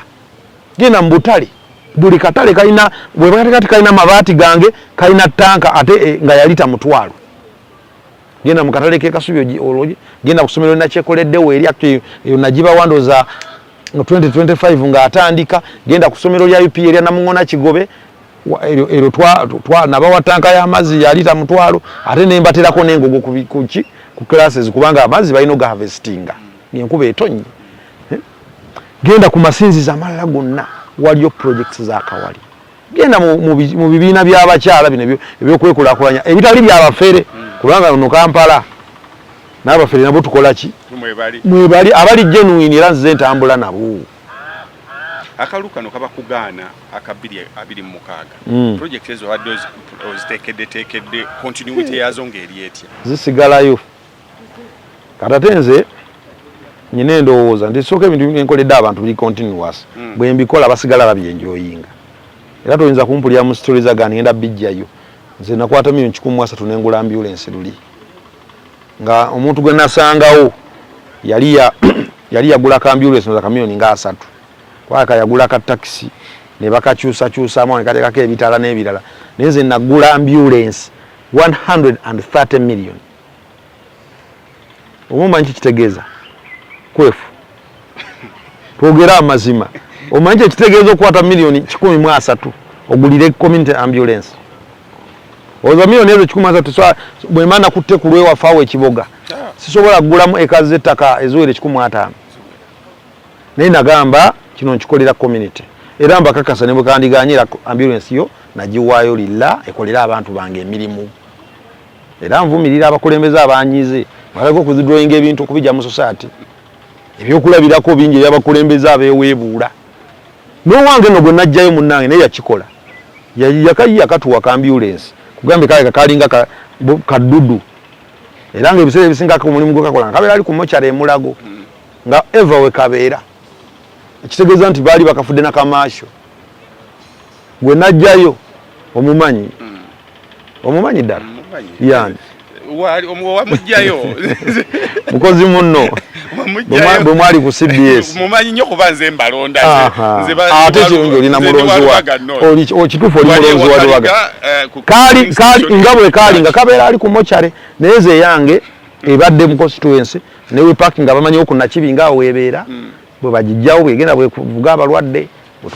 genda mu butale buli katale kalina bwebakati kalina mabaati gange kalina tanka ate nga yalita 1,000 genda mu katale ke Kasubi ologi genda kusomero na kyekoleddewo eri ate nagiba wandoza 2025 nga atandika genda kusomero lya UP eri Namuŋŋona Kigobe ero twa nabawa tanka y'amazzi yalita 1,000 ate nembaterako n'engogo ku classes kubanga amazzi balina ga harvestinga nkuba etonnye genda ku masinzizo amalala gonna waliyo projects za Kawalya genda mu bibiina by'abakyala bino ebyokwekulakulanya ebitali byabafere kubanga no Kampala n'abafere nabo tukola ki mwebali abali genuine era nze ntambula nabo akalu kano kaba kugaana aka 2026 project ezo wadde oziteekedde continuity yazo ng'eri etya zisigalayo katate nze nyina endowooza nti sooka ebintu byenkoledde abantu biri continuous bwe mbikola basigala babyenjoyinga era toyinza kumpulira mu stories agani ngenda bijjayo nze nakwata $130,000 n'engula ambulance luli nga omuntu gwe nasangawo yali yagula ka ambulance za kamiyoni nga 3 kwaka yagula ka taxi ne bakakyusa amawani kateekako ebitala n'ebirala naye nze nagula ambulance 130 million. Omumanyi kitegeeza kwefu twogera amazima omanyi ekitegeeza okukwata million 130 ogulire community ambulance oza million ezo 130 bwe mana kutte kulwe wafaawo ekiboga sisobola kugulamu eka z'ettaka eziwere 15 naye nagamba kino nkikolera community era mbakakasa ne bwekandiganyira ambulance yo nagiwaayo lilla ekolera abantu bange emirimu era nvumirira abakulembeze abanyize balako kuzidrawing ebintu okubijja mu society ebyokulabirako bingi ebyabakulembeze abeeweebuula n'owange no gwe najjayo munnange naye yakikola yakatuwa ka ambulance kugambe kale kakalinga kaddudu era nga ebiseera ebisinga ko mulimu gwekakola kabeera ali ku mochare emulago nga eva we kabeera ekitegeeza nti baali bakafudde na kamaasho gwe najjayo omumanyi ddala yani wamujjayo mukozi munno bwe mwali ku CBS mumanyi nnyo kuba nze mbalonda ate kirungi olina mulonzi wa okituufu oli mulonzi wa Lubaga kaali nga bwe kaali nga kabeera ali ku mochare naye ze yange ebadde mu constituency newe parking nga bamanyi oku nakibi nga weebeera bwe bagijjawo bwegenda bwe kuvuga abalwadde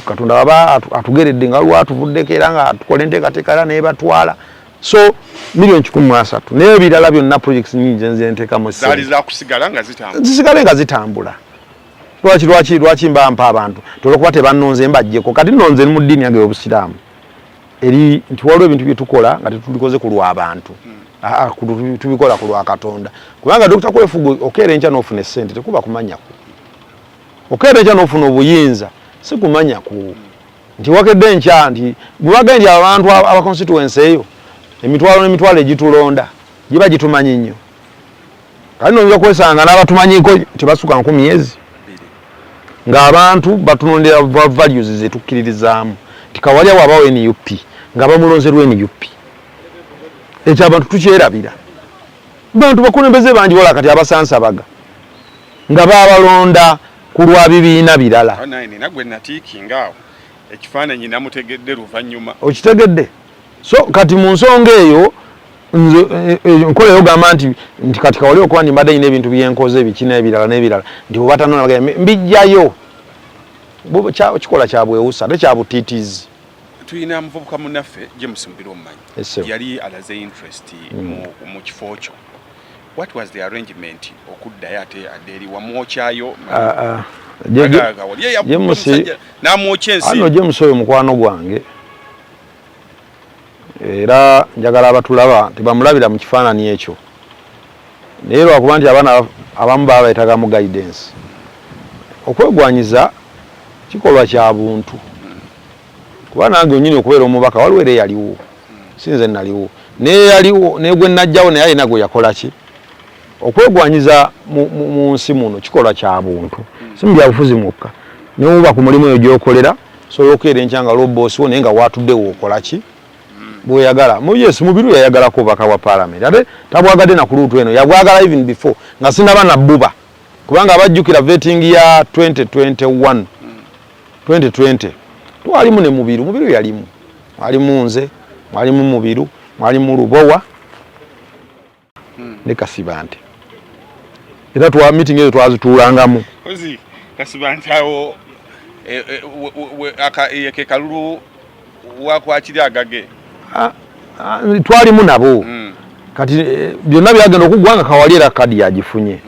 Katonda baba atugeredde nga lwatuvuddeko era nga tukola enteekateeka era naye batwala so $130,000 naye ebirala byonna projects nyingi nze nteekamu zaali za kusigala nga zitambula zisigale nga zitambula lwaki mbampa abantu tolwokuba tebannonze mbajjeko kati nnonze mu ddiini yange y'obusiraamu eri nti waliwo ebintu bye tukola nga tetubikoze ku lw'abantu tubikola ku lwa Katonda kubanga Dr. Kwefugo okeera enkya n'ofuna essente tekuba kumanyaku okeera enkya n'ofuna obuyinza si kumanyaku nti wakedde enkya nti bwebagenda nti abantu aba constituency eyo emitwalo egitulonda giba gitumanyi nnyo kati noyinza kwesanga n'abatumanyiiko tebasuka 10 ng'abantu batunondera values zetukkiririzaamu tikawalya wabawo NUP nga bamulonzerwa NUP ekyo abantu tukyerabira bantu bakulembeze bangi bola kati abasansabaga nga babalonda ku lwa bibiina birala nagwe natiikingaawo ekifaananyi namutegedde luvannyuma okitegedde so kati mu nsonga eyo nkola yogamba nti kati kawali okuba ndi mbadde nyina ebintu byenkoze ebikina ebirala n'ebirala nti bwebatanona mbijjayo kikola kyabwewusa ate kyabutiitiizi tuyina muvubuka munnaffe James Mubiru omumanyi yali alaze interest mu kifo kyo what was the arrangement okuddayo ate adde eri wamwokyayo James oyo mukwano gwange era njagala abatulaba tebamulabira mu kifaananyi ekyo naye lwakuba nti abaana abamu baba beetagamu guidance okwegwanyiza kikolwa kya buntu kuba nange onyini okubeera omubaka waliwo era yaliwo sinze naliwo naye yaliwo naye gwe najjawo naye alina gwe yakola ki okwegwanyiza mu nsi muno kikolwa kya buntu simu bya bufuzi mwokka naye oba ku mulimu eyo gy'okolera sobola okukeera enkya nga loboosi wo naye nga watuddewo okola ki bweyagala Mubiru yayagalako baka wa parliament ate tabwagadde na ku luutu eno yabwagala even before nga sinaba na bbuba kubanga abajjukira vetting ya 2020 twalimu ne Mubiru yalimu mwalimu nze mwalimu Mubiru mwalimu Lubowa ne Kasibante era twa meeting ezo twazituulangamu ozi Kasibante awo ke kalulu wakwakiri agage twalimu nabo kati byonna byagenda okuggwanga kawaliera kadi yagifunye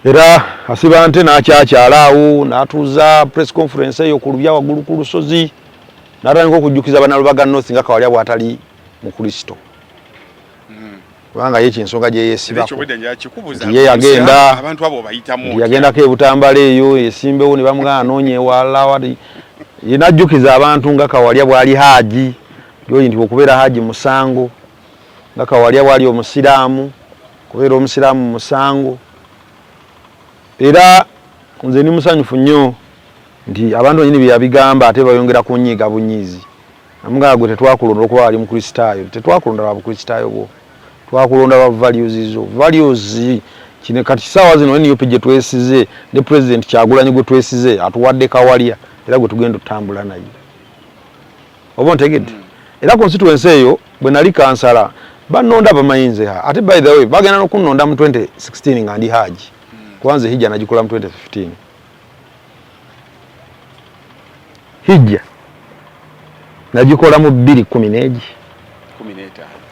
era Kasibante n'akyakyalaawo n'atuuza press conference eyo ku lubya waggulu ku lusozi n'atandika okujjukiza Bannalubaga North nga Kawalya bw'atali mu Kristo kubanga ye kinsonga gye yeesibako ye yagenda abantu abo bayitamu yagendako ebutambala eyo yesimbewo ne bamugana anoonye ewalala wali yenajjukiza abantu nga Kawalya bwali haji yoyi nti okubeera haji musango nga Kawalya bwali omusiraamu kubeera omusiraamu musango era nze ni musanyufu nnyo nti abantu banyini byabigamba ate bayongera kunyiiga bunyiizi namugamba gwe tetwakulonda okuba wali mukristaayo tetwakulonda lwa bukristaayo bwo twakulonda lwa values zo values kino kati kisaawa zino NUP gye twesize ne president Kyagulanyi gwe twesize atuwadde Kawalya era gwe tugenda tutambula naye oba ntegedde era constituency eyo bwe nali kansala banonda bamayinze ha ate by the way bagenda nokunonda mu 2016 nga ndi haji kwanza hija najikola mu 2015 hija najikola mu 2010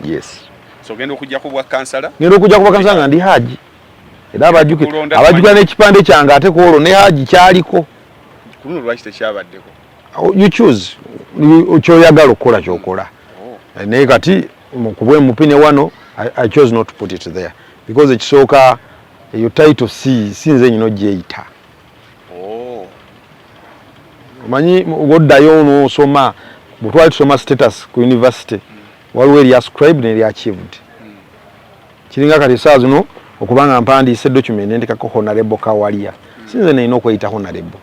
yes so genda okujja ku bwa kansala nga ndi haji era abajukira n'ekipande kyange ate ku olwo ne haji kyaliko kuno lwaki tekyabaddeko you choose kyoyagala okukola kyokola naye kati kubwe mupine wano I chose not to put it there because ekisooka eyo title sinze nyino gyeyita omanyi oddayo n'osoma bwetwali tusoma status ku university waliwo eri ascribed ne eri achieved kiringa kati saa zino okubanga mpandiise document nendikako honorable Kawalya sinze nina okweyita honorable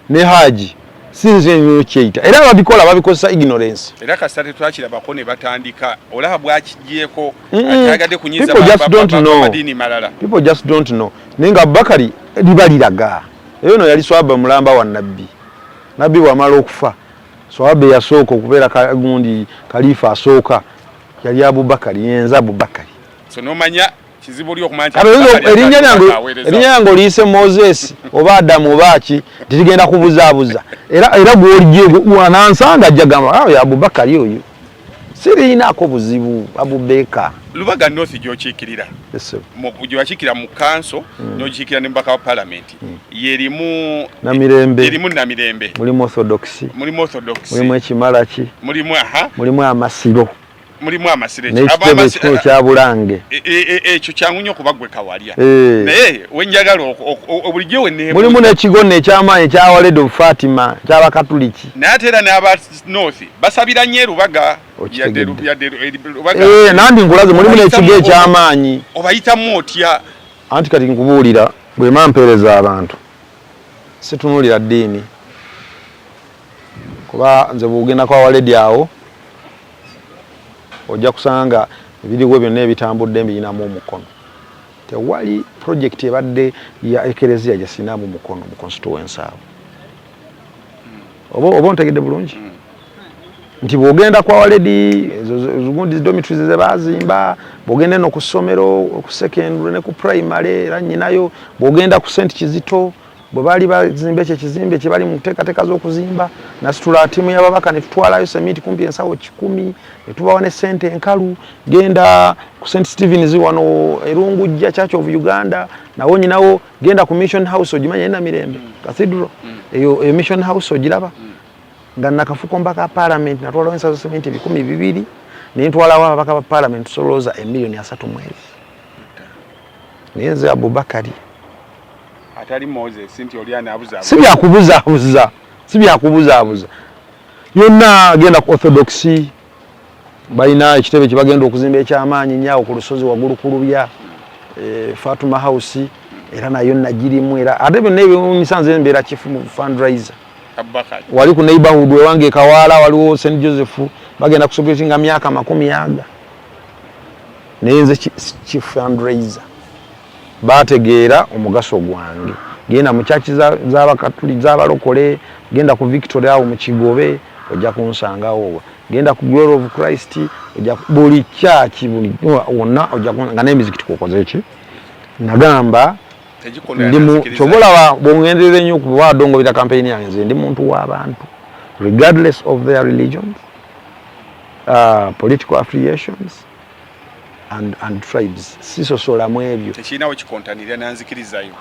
ne haji sinze nyo kyeyita era ababikola babikozesa ignorance era kasate twakirabako ne batandika olaba bwakijjeko atagadde kunyiza madini malala people just don't know nenga Bakari libaliraga eyo no yali swaba mulamba wa nabbi wamala okufa swabe yasooka okubeera gundi kalifa asooka yali Abubakari yenza Abubakari so nomanya kizibu lyo kumanya erinya yango liyise Moses oba Adamu oba ki tigenda kubuzaabuza era gw'olijje wanansanga jagamba ya Abubakari oyo sirinaako buzibu Abubeka Lubaga North gy'okiikirira gy'okiikirira mu kanso n'okiikirira ne mbaka wa parliament yerimu Namirembe mulimu orthodox mulimu Ekimalaki mulimu Amasiro n'ekitebe ekikulu kya Bulange ekyo kyangunyo okubagwe Kawalya naye wenjagala obulijjo wenne mulimu n'ekigonne eky'amaanyi ekya Waledo Fatima ky'Abakatuliki naye ate era n'aba North basabira nnyo Lubaga nandi nkulaze mulimu n'ekigo eky'amaanyi obayitamu otya anti kati nkubuulira bwe mampeereza abantu situnuulira ddiini kuba nze bw'ogenda kwa Waledi awo ojja kusanga ebiriwo byonna ebitambudde mbiyinamu omukono tewali project ebadde ya ekereziya gyasinamu mukono mu constituency awo oba ontegedde bulungi nti bw'ogenda kwa Waledi gundi dormitories ze bazimba bw'ogenda no ku ssomero ku secondary ne ku primary era nnyinayo bw'ogenda ku St Kizito bwe bali bazimba ekyo ekizimbe kye bali mu nteekateeka z'okuzimba nasitula ttiimu y'ababaka ne tutwalayo semiti kumpi ensawo 10 ne tubawa ne ssente enkalu genda ku St Stevens wano Erungujja Church of Uganda nawo nyinawo genda ku Mission House ogimanya Namirembe Cathedral eyo Mission House ogiraba nga nakafuko mbaka parliament natwalawo ensawo semiti 200 ne ntwalawo ababaka ba parliament solooza $1,300,000 mwezi nyenze Abubakari atali Moses sinti oliana abuza sibyakubuza yonna agenda ku orthodoxy balina ekitebe kibagenda okuzimba ekyamaanyi nyawo ku lusozi waggulu ku Lubya Fatuma House era nayo nagirimu era ate byonna ebyomusanze embeera chief mu fundraiser Abubakari wali ku neighborhood wange Kawala waliwo St Joseph bagenda kusopetinga myaka 100 nenze chief fundraiser bategeera omugaso gwange genda mu church z'Abakatuli z'abalokole genda ku Victoria awo mu Kigobe ojja kunsangawo genda ku Glory of Christ ojja buli church buli wonna ojja nga n'emizikiti kokoze eki nagamba ndimu chobola bongenderere nnyo ku wadongo bita campaign yange ndi muntu w'abantu regardless of their religions political affiliations and tribes sisosola mu ebyo tekinawo kikontanira nanzikirizayo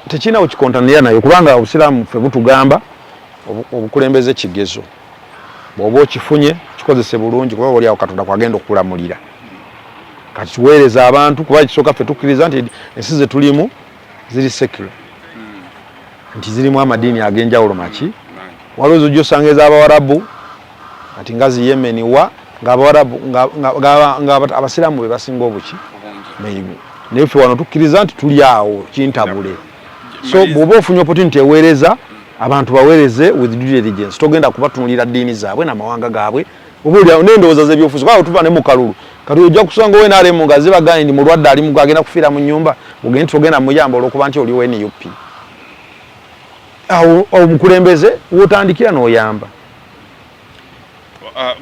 tekinawo kikontanira nayo kubanga obusiraamu ffe butugamba obukulembeze kigezo bw'oba okifunye kikozese bulungi kuba oli awo Katonda kwagenda okulamulira kati tuweereza abantu kuba kisooka ffe tukkiriza nti ensi ze tulimu ziri secular nti zirimu amadiini ag'enjawulo maki waliwo zojja osanga ez'Abawarabu kati nga zi Yemen wa ng'Abawarabu nga Abasiraamu be basinga obuki naye ffe wano tukkiriza nti tuli awo kintabule so bw'oba ofunye opportunity eweereza abantu baweereze with due diligence togenda kubatunulira ddiini zaabwe n'amawanga gaabwe obuulira n'endowooza z'ebyobufuzi kubanga tuba ne mu kalulu kati ojja kusanga NRM nga zibaganye ndi mulwadde ali agenda kufiira mu nnyumba ogenda togenda muyamba olw'okuba nti oliwo NUP awo omukulembeze wotandikira n'oyamba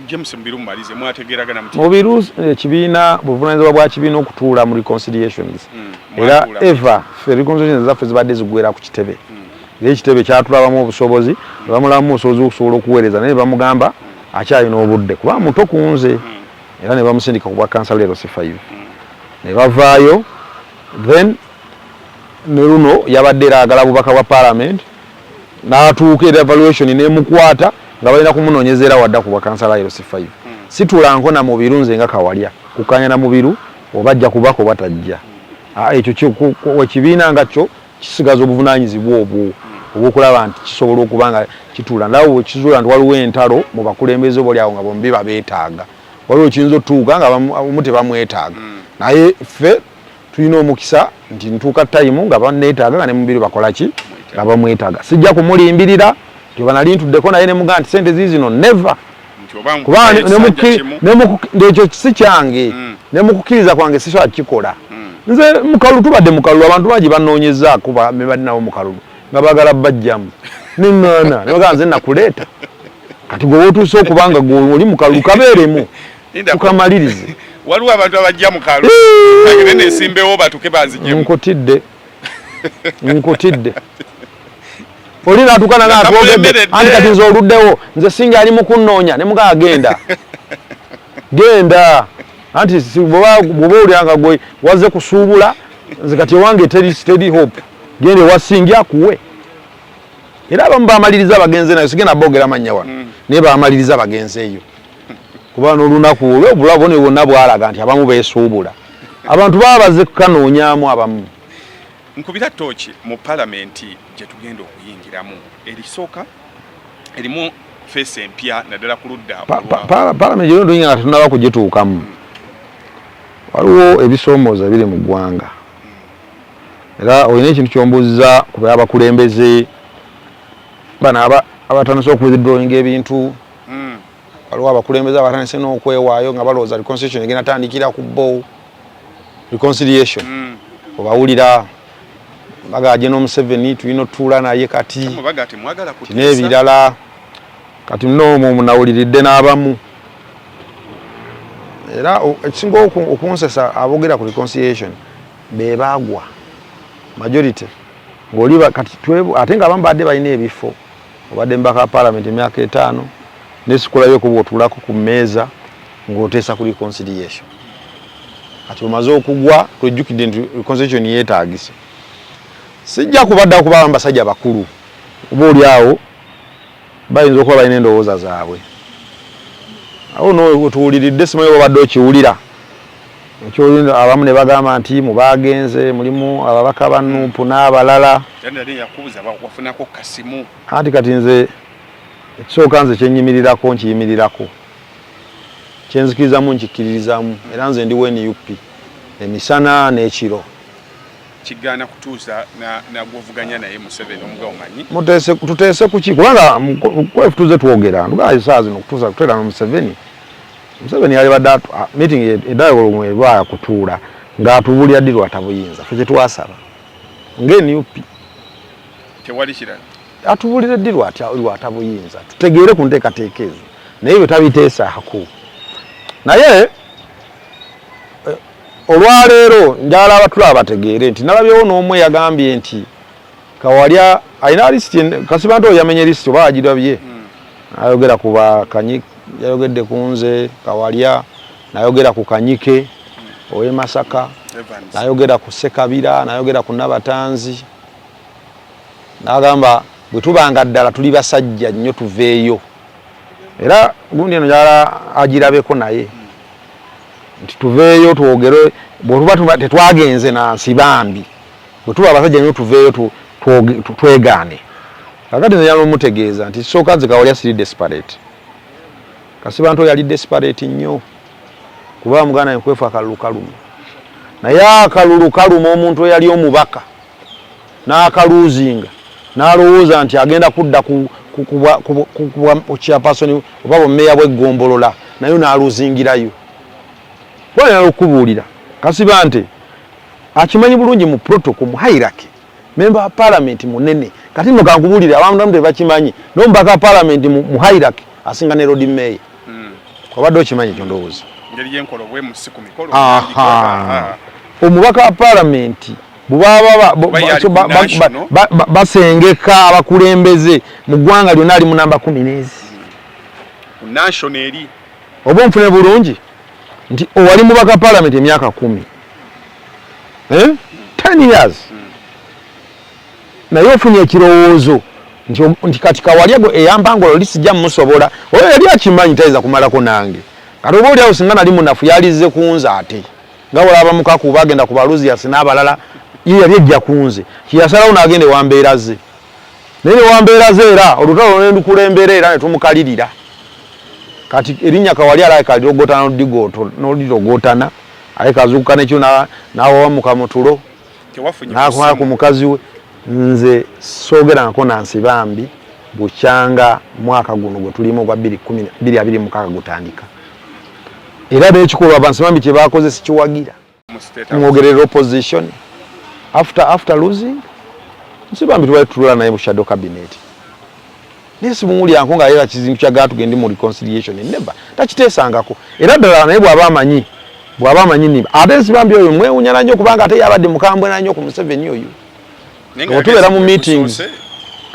James Mbiru mmalize mwategeeragana muti Mubiru ekibiina buvunaanyizibwa bwa kibiina okutuula mu reconciliations era eva ffe reconciliations zaffe zibadde zigwera ku kitebe era ekitebe kyatulabamu obusobozi bamulamu obusobozi okusobola okuweereza naye bamugamba akyalina obudde kuba muto ku nze era ne bamusindika ku bwa kansala leero C5 ne bavaayo then ne luno yabadde eraagala bubaka bwa parliament n'atuuka era evaluation n'emukwata nga balina kumunoonyeza era wadda ku bwa kansala leero C5 situlanko na Mubiru nze nga Kawalya kukanya na Mubiru obajja kubaka oba tajja ekyo ekibiina nga kyo kisigaza obuvunaanyizibwa obwo obwokulaba nti kisobola okuba nga kituula ndawo kizuula nti waliwo entalo mu bakulembeze oba olyawo nga bombi babeetaaga waliwo kiyinza otuuka nga omu tebamwetaaga naye ffe tulina omukisa nti ntuuka tayimu nga baneetaaga nga ne Mubiru bakola ki nga bamwetaaga sijja kumulimbirira nti oba nali ntuddeko naye ne mugamba nti sente ziizino never kubanga ekyo si kyange ne mukukkiriza kwange sisobola kukikola nze mukalulu tubadde mukalulu abantu bangi banoonyezaako bebali nabo mukalulu nga baagala bajjamu neŋŋaana ne bagamba nze nakuleeta kati gwe wootuuse okubanga gwe oli mukalulu kabeeremu tukamalirize waliwo abantu abajja mukalulu agende neesimbewo batuke banzijemu nkutidde oli natukana natwogedde anti kati nze oluddewo nze singa ali mu kunnoonya ne mugaa genda anti bw'oba olyanga gwe wazze kusuubula nze kati ewange teri hope genda ewasingi akuwe era abamu bamaliriza bagenze nayo sigenda boogera mannya wano naye bamaliriza bagenze eyo kuba n'olunaku olwo obulabo ne bwonna bwalaga nti abamu beesuubula abantu baba bazze kukanoonyaamu abamu nkubira tooki mu palamenti gye tugenda okuyingiramu erisooka erimu feesi empya naddala ku ludda palamenti gye tuyingira nga tetunaba kugituukamu waliwo ebisoomooza biri mu ggwanga era olina ekintu kyombuuziza ku abakulembeze bano abatandise okuwithdrawing ebintu waliwo abakulembeze abatandise n'okwewaayo nga balowooza reconciliation egenda tandikira ku bo reconciliation obawulira bagaje n'Omuseveni tulina otuula naye kati n'ebirala kati mnoomwo munawuliridde n'abamu era ekisinga okunsesa aboogera ku reconciliation be baagwa majority ng'oli kati ate nga abamu badde balina ebifo obadde mbaka parliament emyaka 5 nesikolayo kuba otuulako ku mmeeza ng'oteesa ku reconciliation kati omaze okugwa twejjukidde nti reconciliation yeetaagisa sijja kubadde okuba abasajja bakulu oba oli awo bayinza okuba balina endowooza zaabwe awo notuwuliridde simanyi obadde okiwulira abamu ne bagamba nti mubagenze mulimu ababaka ba Nuupu n'abalala anti kati nze ekisooka nze kyenyimirirako nkiyimirirako kyenzikirizamu nkikkiririzamu era nze ndi NUP emisana n'ekiro kigaana kutuusa nagwovuganya naye Museveni omuga omanyi tuteese kuki kubanga kwefu tuze twogera ndugaa saa zino kutuusa kuteera na Museveni yali badde meeting edialogue ebaya kutuula ng'atubulira ddi lwatabuyinza ffe kyetwasaba ng'NUP tewali kirala atubulire ddi lwatabuyinza tutegeere ku nteekateeka ezo naye bwe tabiteesaako naye olwaleero njala abatulaba bategeere nti nalabyewo n'omu yagambye nti Kawalya alina lisiti kasiba nti yamenye lisiti oba agirabye ayogera ku bakanyi yayogedde ku nze Kawalya nayogera ku Kanyike ow'e Masaka nayogera ku Ssekabira nayogera ku Nabatanzi n'agamba bwe tubanga ddala tuli basajja nnyo tuveeyo era gundi eno njala agirabeko naye nti tuveeyo twogere bwe tetwagenze na Nsibambi bwe tuba abasajja nnyo tuveeyo twegaane kakati nze yalo mutegeeza nti sooka nze Kawalya siri desperate Kasibanto yali desperate nnyo kuba muganda Nkwefu akalulu kalumu naye akalulu kaluma omuntu eyali omubaka n'akaluuzinga n'alowooza nti agenda kudda ku chairperson oba meya bw'eggombolola naye n'aluuzingirayo bwana okubuulira Kasibante akimanyi bulungi mu protocol mu hierarchy member wa parliament munene kati no kankubuulira abantu tebakimanyi n'omubaka parliament mu hierarchy asinga ne road mayor obadde okimanyi kyo ndowooza ngeri yenkolo bwe mu siku mikolo omubaka wa parliament bubaba basengeka abakulembeze mu ggwanga lyonna ali mu namba 10 national oba nfune bulungi nti owali mubaka parliament emyaka 10 10 years naye ofunye ekirowoozo nti kati Kawalya go eyambangolo lisijja musobola oyo yali akimanyi tayinza kumalako nange kati oba oli awo singa nali munafu yalize kunze ate nga walaba mukaku bagenda ku baluzi n'abalala ye yali ejja kunze kiyasalawo n'agende wambeera ze naye wambeera ze era olutalo n'endukulembera era ne tumukalirira kati erinnya Kawalya alabika lirogotana n'olirogotana aleka azuukuka nekyo n'awawamuka mu tulo n'akola ku mukazi we nze soogerangako na Nsibambi bukyanga mwaka guno gwe tulimu gwa 2026 gutandika era n'ekikolwa Nsibambi kye baakoze sikiwagira mwogerera opposition after losing Nsibambi twali tulula naye mu shadow cabinet nesi bumuli yanko nga era kizingu kya gatu gendi mu reconciliation never takiteesangako era ddala naye bw'aba amanyi ni ate Nsibambi oyo mwewunyana nnyo kubanga ate yabadde mukambwe na nnyo ku Museveni oyo otubeera mu meetings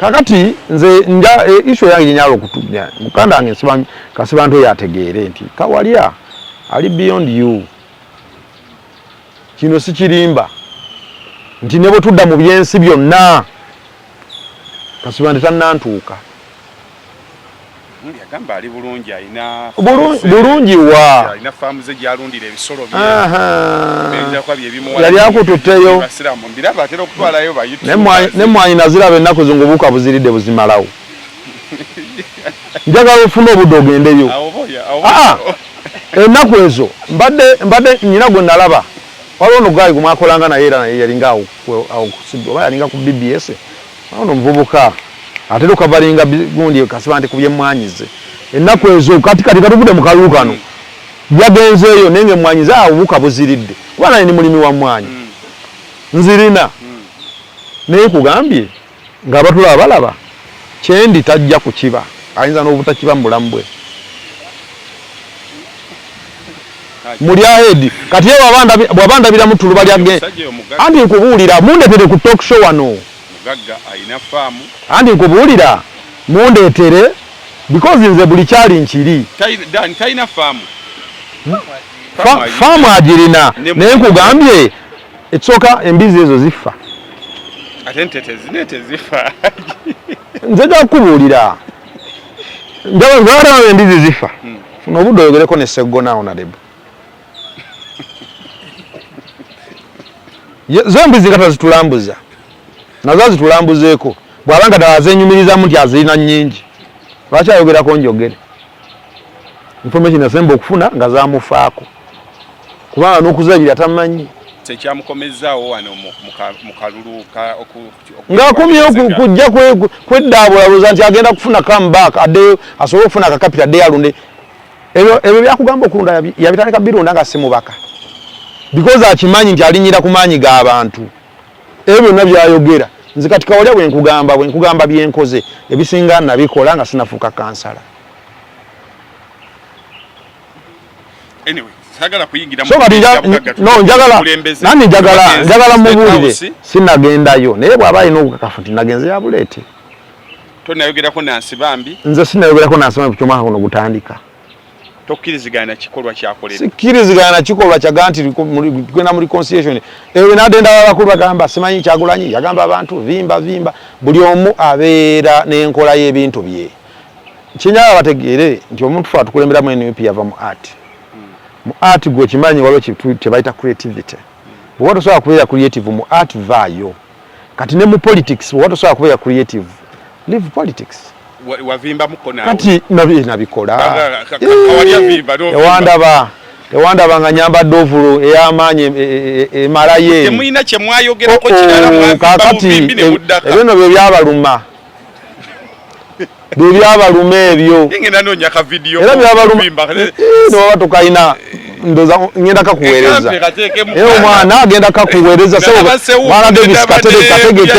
kakati nze nja issue yange nyalo okutumya mukanda wange Nsibambi Kasibanto oyo ategeere nti Kawalya ali beyond you kino si kirimba nti ne bwe tudda mu byensi byonna Kasibanto tannantuuka yagamba ali bulungi alina bulungi wa alina faamu ze gyalundira ebisolo yali akututteyo nemwanyi naziraba ennaku zongobuuka buziridde buzimalawo njagala ofuna obudde ogendeyo ennaku ezo mbadde nyina gwe nalaba waliwo ono gwayi gumwakolanga naye era naye yalinga oba yalinga ku BBS ono omuvubuka ate tukavalinga gundi Kasibante kubye mwanyize ennaku ezo kati katuvudde mu kalulu kano yagenzeeyo nenge mwanyize obuka buziridde kuba naye ni mulimi wa mwanyi nzirina naye kugambye nga batula balaba kyendi tajja kukiba ayinza n'obutakiba mu bulamu bwe muli ahedi kati yewe bwabandabira mu tuluba lyagge andi nkubuulira mundetere ku talk show wano gagga alina faamu andi nkubuulira mundeetere because nze buli kyali nkiri talina faamu faamu agirina naye nkugambye ekisooka embizi ezo zifa ate ntete zifa nze nja kukubuulira njagala embizi zifa funa obudde oyogereko ne Sseggona Honorable zo embizi kata zitulambuza nazo zitulambuzeeko bw'abanga ddala azenyumirizamu nti azirina nnyingi lwaki ayogerako njogere information asemba okufuna nga zamufaako kubanga n'okuzabira tamanyi tekyamukomezaawo wano mu kalulu ng'akomyewo kujja kweddaabulabuza nti agenda kufuna comeback addeyo asobole okufuna akakapita addeyo alunde ebyo byakugamba okulunda yabitandika birunda nga si mubaka because akimanyi nti alinyira ku maanyi g'abantu ebyo byonna byayogera nze kati Kawalya bwe nkugamba byenkoze ebisinga nabikola nga sinafuuka kansala anyway sagala kuyingira so kati njagala mubuulire sinagendayo naye bw'aba alina obukakafu nti nagenze ya buleete tonayogerako na Nsibambi nze sinayogerako na Nsibambi kyomwaka guno gutandika tokkirizigana na kikolwa kyakolera sikkirizigana na kikolwa kyaga nti twenda mu reconciliation ewe n'adenda abakulu bagamba simanyi Kyagulanyi yagamba abantu vimba buli omu abeera n'enkola y'ebintu bye kinyala bategeere nti omuntu fa tukulemberamu NUP yava mu art mu art gwe kimanyi waliwo kye bayita creativity. Bwe watosobola kubeera creative mu art vaayo. Kati ne mu politics bwe watosobola kubeera creative leave politics. Wavimba muko nawe. Kati nabikola. Tewandaba nga nyambadde ovulo ey'amaanyi emalayo. Temuyina kye mwayogerako kirala mwavimba buvimbi ne muddaka. Ebyo bye byabaluma. Bye byabaluma ebyo. Ngenda noonya ka video. Era byabaluma. No tukayina ndoza ngenda kakuweereza. Omwana agenda kakuweereza mwana Davis kategeke.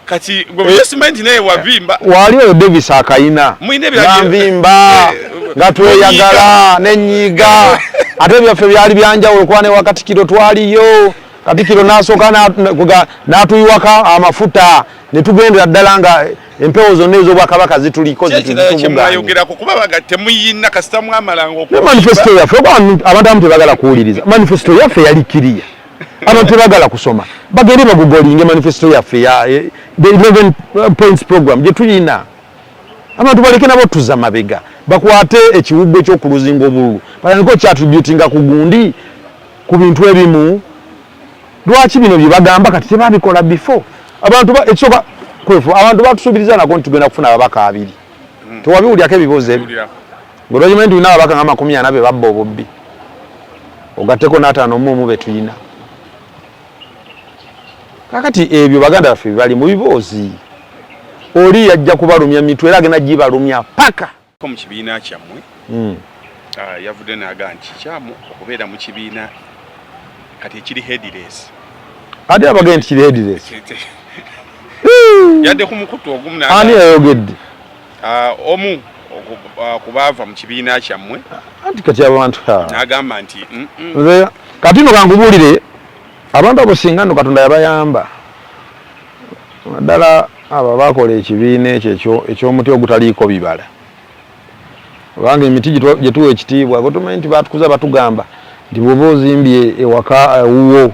Kati government naye wavimba. Wali oyo Davis akayina. Navimba nga tweyagala n'ennyiga. Ate byaffe byali byanjawulo kuba ne wakati kiro twaliyo. Katikiro n'asooka n'atuyiwaka amafuta ne tugendera ddala nga empewo zonna ez'Obwakabaka zituliko zitubugaanyegerako kuba baga temuyina kasita mwamalanga okuba manifesto yaffe abantu abamu tebagala kuwuliriza. Manifesto yaffe yali kiriya. Abantu tebagala kusoma bagende bagugolinge manifesto yaffe ya the 11 points program gye tuyina. Abantu baleke nabo tuzza mabega bakwate ekiwugwe ky'okuluzinga obululu balaniko kyattributinga ku gundi ku bintu ebimu. Lwaki bino bye bagamba kati tebabikola before abantu ekyoka kwefu abantu batusubiriza nako tugenda kufuna ababaka abiri. Tewabiwulyako ebibuuzo ebyo. Gavumenti ina ababaka nga 40 be babba obubbi. Ogatteko n'ataano mu be tuyina. Kakati ebyo baganda baffe bali mu biboozi. Oli yajja kubalumya mitwe era agenda gibalumya paka. Ko mu kibiina kyammwe. Yavudde n'aga nti kyamu okubeera mu kibiina kati ekiri headless. Adi abagenda kiri headless. Yadde ku mukutu ogumu n'aga. Ani yayogedde? Omu kubaava mu kibiina kyammwe. Anti kati abantu n'agamba nti kati no kangubuulire abantu abo singa no Katonda yabayamba. Naddala abo bakola ekibiina ekyomuti ogutaliiko bibala. Kubanga emiti gye tuwa ekitiibwa gavumenti batukuza batugamba nti bw'oba ozimbye ewaka ewuwo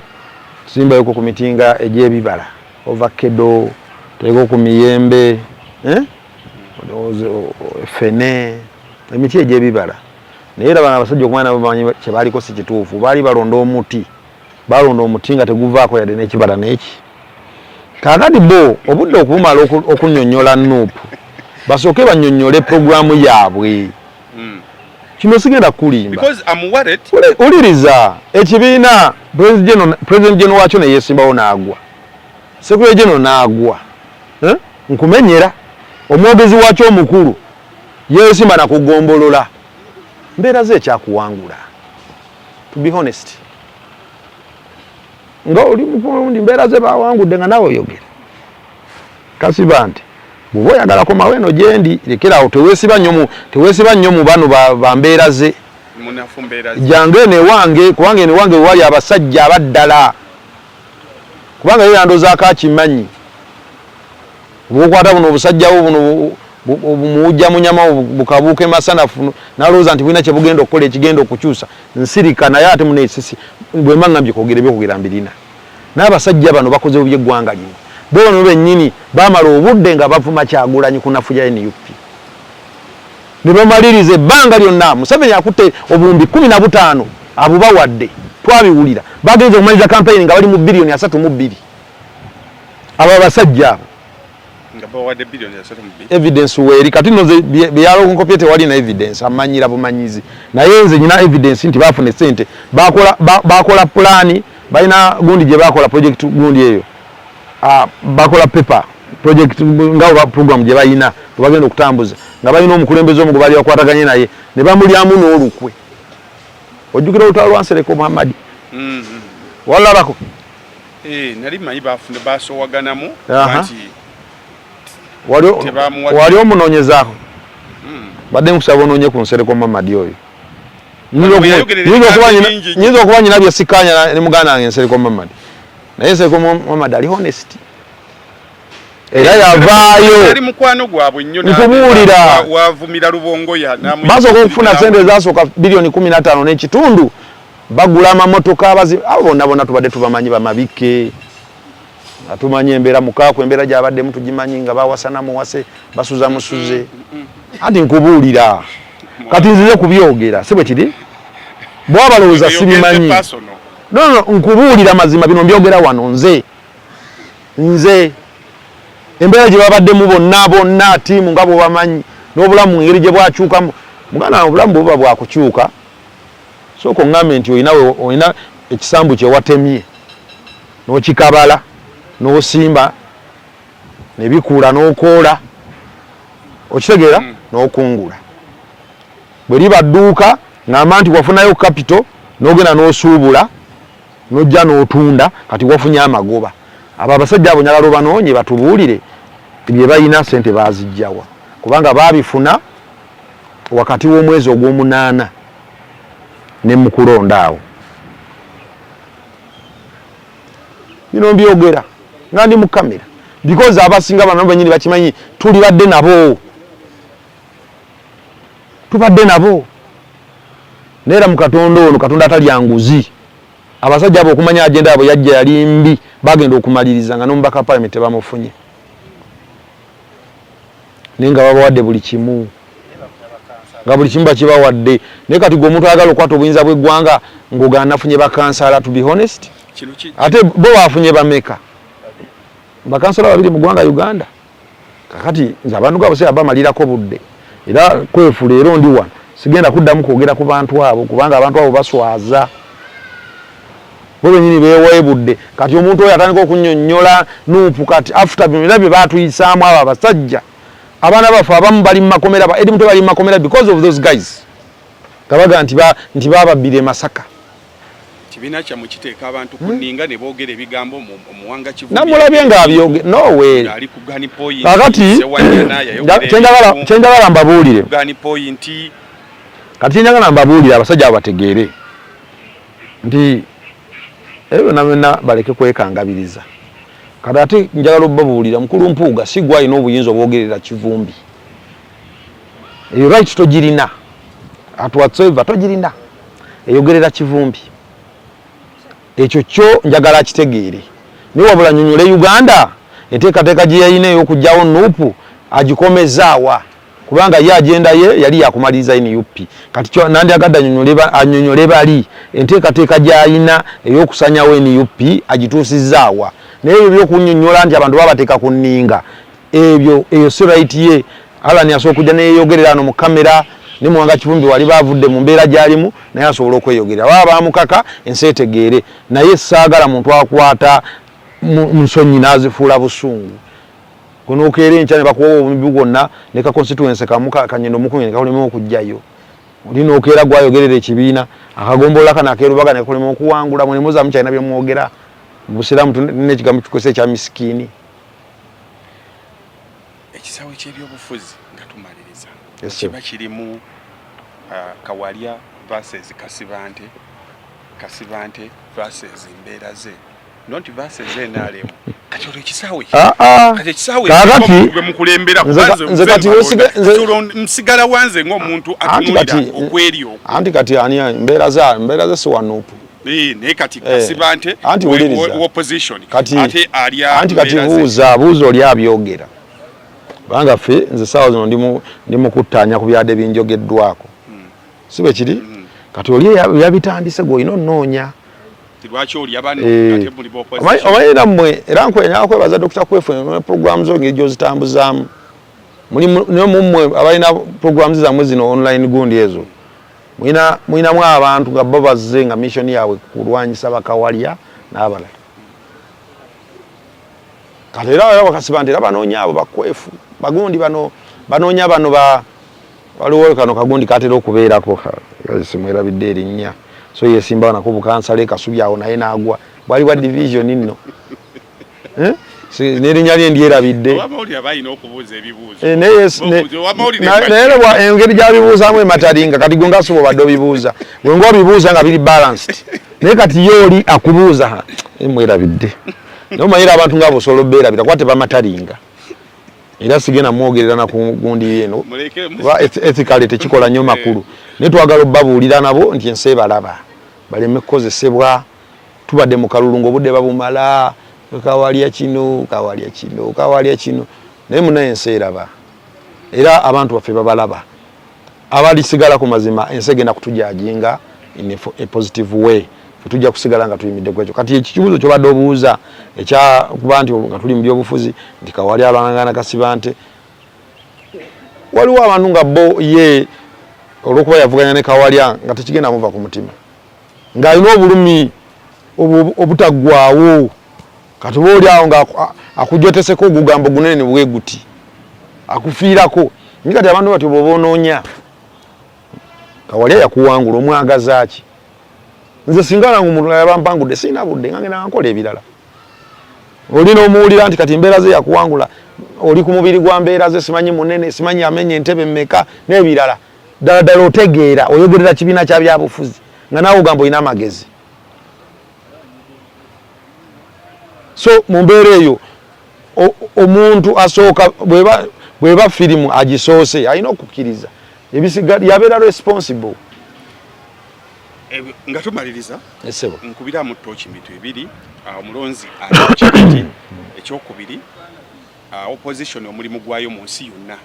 simbayoko ku mitinga egy'ebibala ovakkedo teeko ku miyembe fene emiti egy'ebibala. Naye era bano abasajja okumanya nabo bamanyi kye baaliko si kituufu. Baali balonda omuti balonda omuti nga teguvaako yadde n'ekibala n'eki. Kaakati bo obudde okumala okunnyonnyola Nuupu basooke bannyonnyole puroguramu yaabwe. Kino sigenda kulimba. Because I'm worried. Uliriza ekibiina President General wakyo ne yeesimbawo n'agwa. Secretary General n'agwa. Nkumenyera omwogezi wakyo omukulu yeesimba na kugombolola. Mbeera ze ekyakuwangula. To be honest. Nga oli mukulundi mbeera ze bawangudde nga nawe oyogera. Kasiba nti bw'oba oyagala komawo eno gyendi lekerawo teweesiba nnyo mu bano bambeera ze. Jange eno ewange kubanga eno ewange wali abasajja abaddala. Kubanga yo yandoza akakimanyi. Bw'okwata buno obusajjawo buno bumuwujja mu nyama bukabuuke masanafu nalowooza nti bulina kye bugenda okukola ekigenda okukyusa nsirika naye ate muneesisi bwe mba ngambye kwogera ebyokugera mbirina. N'abasajja bano bakoze by'eggwanga lino. Bono bennyini baamala obudde nga bavuma Kyagulanyi ku nafuja NUP. Ne bamaliriza ebbanga lyonna Museveni akutte obuwumbi 15 abubawadde twabiwulira. Bagenze okumaliza kampeyini nga bali mu biliyoni 3.2. Abo abasajja abo evidence weeri kati noze byalo nkopi tewali na evidence amanyira bumanyizi naye nze nyina evidence nti bafune sente bakola plani balina gundi gye bakola project gundi eyo bakola paper project nga program gye bayina bagenda okutambuza nga balina omukulembeze omugobali wakwataganye naye ne bamulyamu n'olukwe ojjukira olutalo lwa Nsereko Muhammad walabako nali manyi bafune basowaganamu nti wali omunoonyezaako badde nkusaba onoonye ku Nsereko Muhammad oyo nyinza okuba nyina bye sikanya ne muganda wange Nsereko Muhammad naye Nsereko Muhammad ali honest era yavaayo nkubuulira basooka okufuna sente ezasooka biliyoni 15 n'ekitundu bagula amamotoka abo bonna tubadde tubamanyi bamabike atumanyi embeera mukaaku embeera gy'abaddemu tugimanyi nga bawasana muwase basuza musuze anti nkubuulira kati nzize kubyogera si bwe kiri bw'abalowooza sibimanyi. No nkubuulira mazima bino mbyogera wano nze embeera gye babaddemu bonna ttiimu nga bw'obamanyi n'obulamu ngeri gye bwakyukamu muganda obulamu bwe buba bwakukyuka sooka oŋŋambe nti olina ekisambu kye watemye n'okikabala n'osimba ne bikula n'okoola okitegeera n'okungula bwe liba dduuka ng'amba nti wafunayo kapito n'ogenda n'osuubula n'ojja n'otunda kati wafunye amagoba abo abasajja abo njagala obanoonye batubuulire bye balina ssente baazijjawa kubanga baabifuna wakati w'omwezi ogw'omunaana ne mu kulonda awo bino mbyogera nga ndi mu kamera because abasinga bano bennyini bakimanyi tubadde nabo neera mu Katonda ono Katonda atalya nguzi abasajja abo okumanya agenda abo yajja yali mbi bagenda okumaliriza nga n'omubaka parliament bamufunye nenga babawadde buli kimu nga buli kimu bakibawadde naye kati gwe omuntu ayagala okukwata obuyinza bw'eggwanga ng'ogaana nafunye bakansala to be honest ate bo bafunye bameka bakansala 2 mu ggwanga Uganda kakati nze abantu gabo se abamalirako budde era kwefu leero ndi wano sigenda kuddamu kwogera ku bantu abo kubanga abantu abo baswaza bo bennyini beeweebudde kati omuntu oyo atandika okunnyonnyola nuupu kati after bino bye baatuyisaamu abo abasajja abaana bafe abamu bali mu makomera edi muto bali mu makomera because of those guys kabaga nti bababbira Masaka kibiina kya mukiteeka abantu kunninga ne boogera ebigambo omuwanga Kivubi namulabye ng'abyoge no way ali ku Gani Point kakati kyenjagala mbabuulire Gani Point kati kyenjagala mbabuulire abasajja abategeere nti ebyo nabena baleke kwekangabiriza kati ate njagala obbabuulira mukulu Mpuuga si gwe alina obuyinza obwogerera Kivumbi eyo right togirina at whatsoever togirina eyogerera Kivumbi ekyo kyo njagala akitegeere naye wabula nnyonnyole Uganda enteekateeka gye yalina ey'okugyawo nuupu agikomezaawa kubanga ye agenda ye yali yakumaliriza NUP kati kyo nandyagadde annyonnyole bali enteekateeka gy'alina ey'okusanyawo NUP agituusizaawa naye ebyo by'okunnyonnyola nti abantu babateeka ku nninga eyo si right ye Alani asobola okujja neyeyogerera ano mu kamera ne Muwanga Kivumbi wali bavudde mu mbeera gy'alimu naye asobola okweyogerera baba bamukaka ensi etegeere naye saagala muntu akwata mu nsonyi n'azifuula busungu kuno okeera enkya ne bakuwa obubi bwonna ne ka constituency kamuka kanyendo mukunye ne kakolema okujjayo olina okeera gwayogerera ekibiina akagombola kana akeerubaga ne kakolema okuwangula mwe muza mukyalina bye mwogera busiramu n'ekigambo kikozesa ekya misikini ekisawo ky'ebyobufuzi nga tumaliriza kiba kirimu Kawalya versus Kasibante versus Mbeera ze not versus NRM kati olwo ekisawe kati ekisawe gwe mukulembera nze kati msigala wanze ng'omuntu atunulira okweri okwo anti kati ani Mbeera ze si wanuupu naye kati Kasibante opposition ate alya anti kati buuza oli abyogera banga ffe nze saawa zino ndi mu kuttaanya ku byadde binjogeddwako si bwe kiri kati oli yabitandise gwe olina onnoonya lwaki oli abano ate muli b'opposition omanyi nammwe era nkwenyaga kwebaza Dr. Kwefu ne programu zo ngeri gy'ozitambuzaamu naye mummwe abalina programu zammwe zino online gundi ezo mulinamu abantu nga bo bazze nga mission yaabwe kulwanyisa Bakawalya n'abalala kati era Bakasibante era banoonya abo Bakwefu bagundi banoonya bano waliwo kano kagundi katera okubeerako simwerabidde erinnya so yesimba nako bukansale Kasubi awo naye n'agwa bwali bwa division nno n'erinnya lye ndyerabidde naye engeri gy'abibuuzaamu emataringa kati gwe ngasuba obadde obibuuza gwe ng'obibuuza nga biri balanced naye kati ye oli akubuuza mwerabidde naye omanyira abantu nga bosobola beerabira kuba tebamataringa era sigenda mwogerera na ku gundi yeno ethically tekikola nnyo makulu naye twagala obbabuulira nabo nti ensi balaba baleme kukozesebwa tubadde mu kalulu obudde babumala Kawalya kino naye munaye ensi eraba era abantu baffe babalaba abalisigala ku mazima ensi egenda kutujajinga in a positive way tujja kusigala nga tuyimidde kwekyo kati ekibuuzo kyo badde obuuza ekya kuba nti nga tuli mu byobufuzi nti Kawalya alwangana Kasiba nte waliwo abantu nga bo ye olwokuba yavuganya ne Kawalya nga tekigenda muva ku mutima ng'alina obulumi obutaggwaawo kati oba oli awo nga akujoteseko ogugambo gunene bwe guti akufiirako naye kati abantu bati bw'oba onoonya Kawalya yakuwangula omwagaza ki nze singa nange omuntu yabampangudde sirina budde nga ngenda nkola ebirala olina omuwulira nti kati embeera ze yakuwangula oli ku mubiri gwa mbeera ze simanyi munene simanyi amenye entebe mmeka n'ebirala ddala otegeera oyogerera kibiina kya byabufuzi nga naawe ogamba olina amagezi so mu mbeera eyo omuntu asooka bweba firimu agisoose alina okukkiriza ebisigadde yabeera responsible nga tumaliriza esebo nkubira mu ttooki mitu ebiri omulonzi ali ekyokubiri opposition omulimu gwayo mu nsi yonna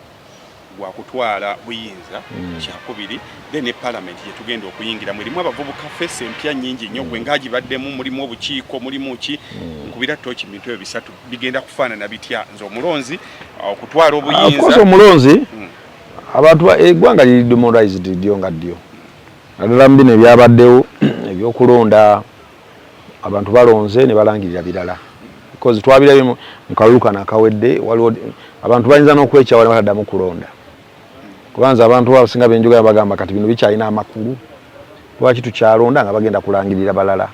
gwa kutwala buyinza kyakubiri then parliament yetugenda okuyingira mulimu abavubuka fese empya nyingi nnyo gwe ngaagibaddemu mulimu obukiiko mulimu ki nkubira ttooki bintu ebyo bisatu bigenda kufaanana bitya nze omulonzi okutwala obuyinza omulonzi abantu eggwanga liri demoralized ddyo nga ddyo naddala mu bino ebyabaddewo ebyokulonda abantu balonze ne balangirira birala because twabirabye mu kalulukana akawedde waliwo abantu bayinza n'okwekyawa ne bataddamu kulonda kubanza abantu abasinga benjogera bagamba kati bino bikyalina amakulu lwaki tukyalonda nga bagenda kulangirira balala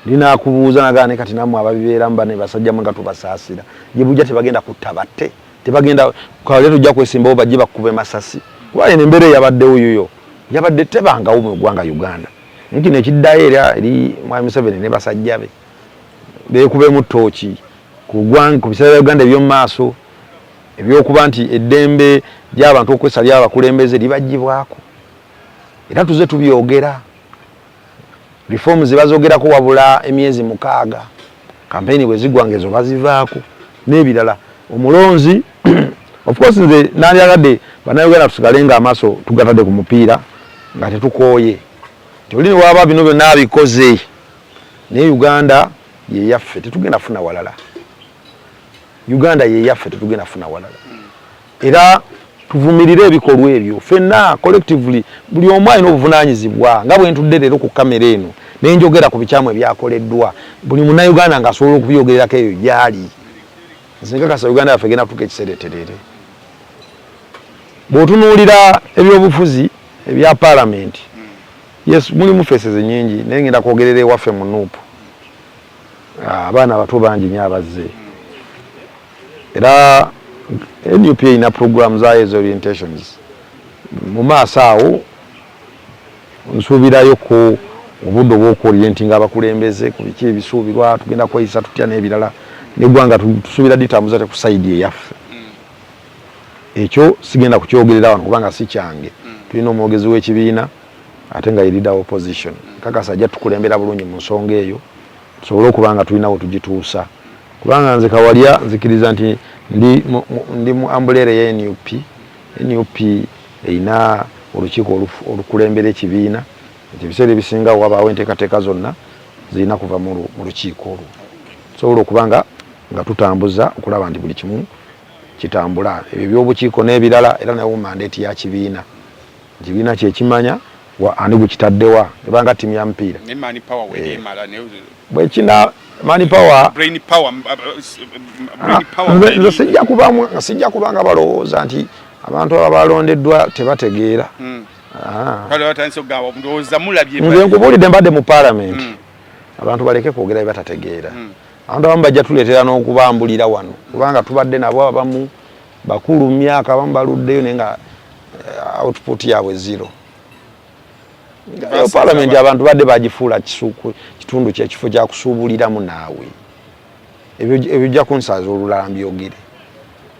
linaakubuuza nagane kati nammwe ababibeeramu bane basajjamu nga tubasaasira gye bujja tebagenda kutta batte tebagenda Kawalya tujja kwesimbawo bajje bakkube masasi kuba eno embeera eyabaddewo yuyo yabadde tebangawo mu ggwanga Uganda nkino ekiddayo era eri Mwami Museveni ne basajja be beekubemu ttooki ku biseera bya Uganda eby'omu maaso ebyokuba nti eddembe ly'abantu okwesalya abakulembeze libaggyibwako era tuze tubyogera reforms zibazoogerako wabula emyezi 6 kampeyini bwe zigwanga ezo bazivaako n'ebirala omulonzi of course nze nandyagadde bannayuganda tusigale nga amaaso tugatadde ku mupiira nga tetukooye tolini waba bino byonna abikoze naye Uganda ye yaffe tetugenda funa walala Uganda ye yaffe tetugenda funa walala era tuvumirire ebikolwa ebyo ffenna collectively buli omu alina obuvunaanyizibwa nga bwe ntudde leero ku kamera eno nenjogera ku bikyamu ebyakoleddwa buli munnayuganda ng'asobola okubyogererako eyo gyali nzinkakasa Uganda yaffe egenda kutuuka ekiseera eterere bw'otunuulira ebyobufuzi ebya paalamenti yes mulimu faces nyingi naye ngenda kwogerera ewaffe mu Nuupu abaana abato bangi nnyo abazze era NUP erina program zayo ez'orientations mu maaso awo nsuubirayo ku obudde obw'okuorientinga abakulembeze ku biki ebisuubirwa tugenda kweyisa tutya n'ebirala n'eggwanga tusuubira ditambuza te ku sayidi eyaffe ekyo sigenda kukyogerera wano kubanga si kyange tulina omwogezi w'ekibiina ate nga leader opposition kakasa ajja tukulembera bulungi mu nsonga eyo tusobole okuba nga tulina we tugituusa kubanga nze Kawalya nzikiriza nti ndi mu ambulere ya NUP erina olukiiko olukulembera ekibiina nti ebiseera ebisinga wabaawo enteekateeka zonna zirina kuva mu lukiiko olwo tusobola okuba nga tutambuza okulaba nti buli kimu kitambula ebyo by'obukiiko n'ebirala era nawo mandeeti ya kibiina ekibiina kyekimanya ani gukitaddewa ebanga ttiimu ya mupiira bwekina money power nze sijja kubanga balowooza nti abantu abalondeddwa tebategeera nze nkubuulidde mbadde mu paalamenti abantu baleke kwogera bye batategeera abantu abamu bajja tuleetera n'okubambulira wano kubanga tubadde nabo abamu bakulu mu myaka abamu baluddeyo naye nga output yaabwe zero paalamenti abantu badde bagifuula kitundu kyekifo kyakusuubuliramu naawe ebyo bijja kunsaaza olulala mbyogere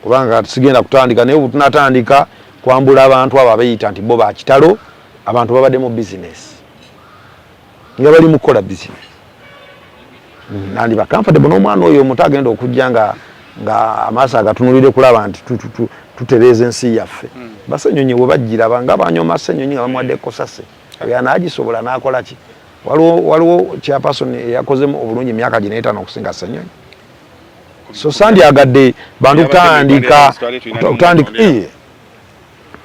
kubanga sigenda kutandika naye obutunatandika kwambula abantu abo abayita nti bo bakitalo abantu babadde mu bizinesi nga bali mu kukola bizinesi nandi ba comfortable n'omwana oyo omuto agenda okujja nga amaaso agatunulire kulaba nti tutereeza ensi yaffe basenyonyi bwe bajjira nga banyoma senyonyi nga bamuwadde ekosase yanaagisobola n'akola ki waliwo chairperson yakozemu obulungi emyaka gino 5 okusinga Ssenyonyi so sandyagadde bantu kutandika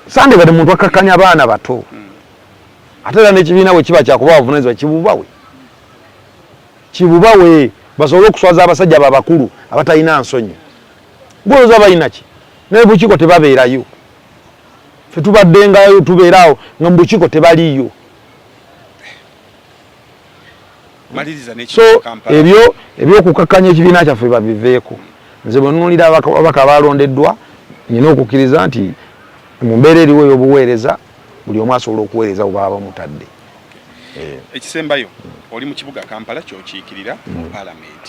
sandyagadde muntu akakkanya abaana bato ate era n'ekibiina bwe kiba kyakuba bavunaanyizibwa kibubawe basobole okuswaza abasajja babakulu abatalina nsonyi gwolooza balina ki naye bukiiko tebabeerayo ffe tubaddengayo tubeeraawo nga mu bukiiko tebaliyo so ebyokukakkanya ekibiina kyaffe babiveeko nze bwe nnuulira ababaka balondeddwa nyina okukkiriza nti mu mbeera eriwo ey'obuweereza buli omu asobola okuweereza bwe baba bamutadde ekisembayo oli mu kibuga Kampala kyokiikirira mu parliament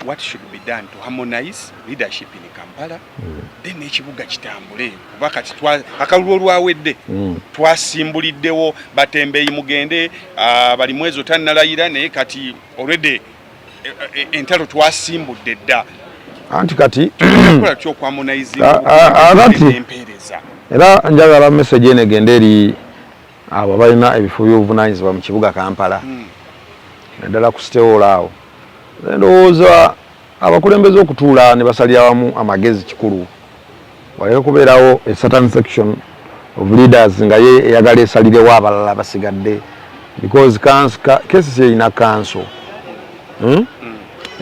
what should be done to harmonize leadership in Kampala then ekibuga kitambule kuba kati akalulu olwawedde twasimbuliddewo batembeeyi mugende bali mwezi otannalayira naye kati already entalo twasimbudde dda anti kati kola kyokwaharmonize empeereza era njagala message eno egende eri abo balina ebifo by'obuvunaanyizibwa mu kibuga Kampala naddala ku sitewola awo ndowooza abakulembeze okutuula ne basalira wamu amagezi kikulu waleke kubeerawo a certain section of leaders nga ye eyagala esalirewo abalala basigadde because cases erina kanso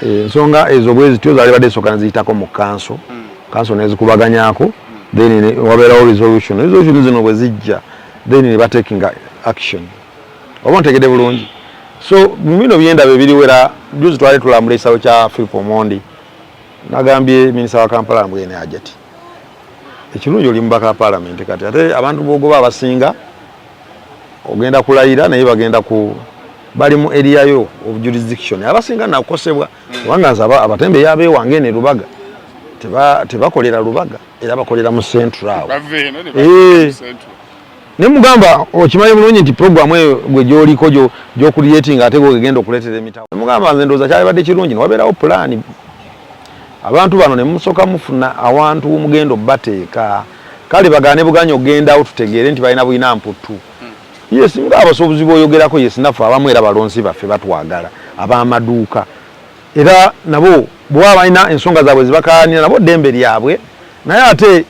ensonga ezo bwe zityo zaali badde esooka neziyitako mu kanso nezikubaganyaako then wabeerawo resolution zino bwe zijja then ne bataking action oba ntegedde bulungi so mu bino byendaba ebiriwera juzi twali tulambula ekisabo kya Philip Omondi nagambye minisita wa Kampala mbwene ajati ekirungi oli mubaka wa parliament kati ate abantu bogoba abasinga ogenda kulayira naye bagenda ku bali mu area yo of jurisdiction abasinga nakosebwa kubanga nsaba abatembeeyi abeewange ne Lubaga tebakolera Lubaga era bakolera mu central ne mugamba okimanyi bulungi nti program eyo gwe gyoliko gy'okuliyeting ate gogenda okuleetera emitawo mugamba nze ndowooza kyalibadde kirungi newabeerawo pulaani abantu bano ne musooka mufuna awantu mugenda obbateeka kale bagaane buganya ogendawo tutegeere nti balina bulina mputtu yes nga abasuubuzi b'oyogerako yes naffe abamu era balonzi baffe batwagala ab'amaduuka era nabo bwaba balina ensonga zaabwe zibakaanira nabo ddembe lyabwe naye ate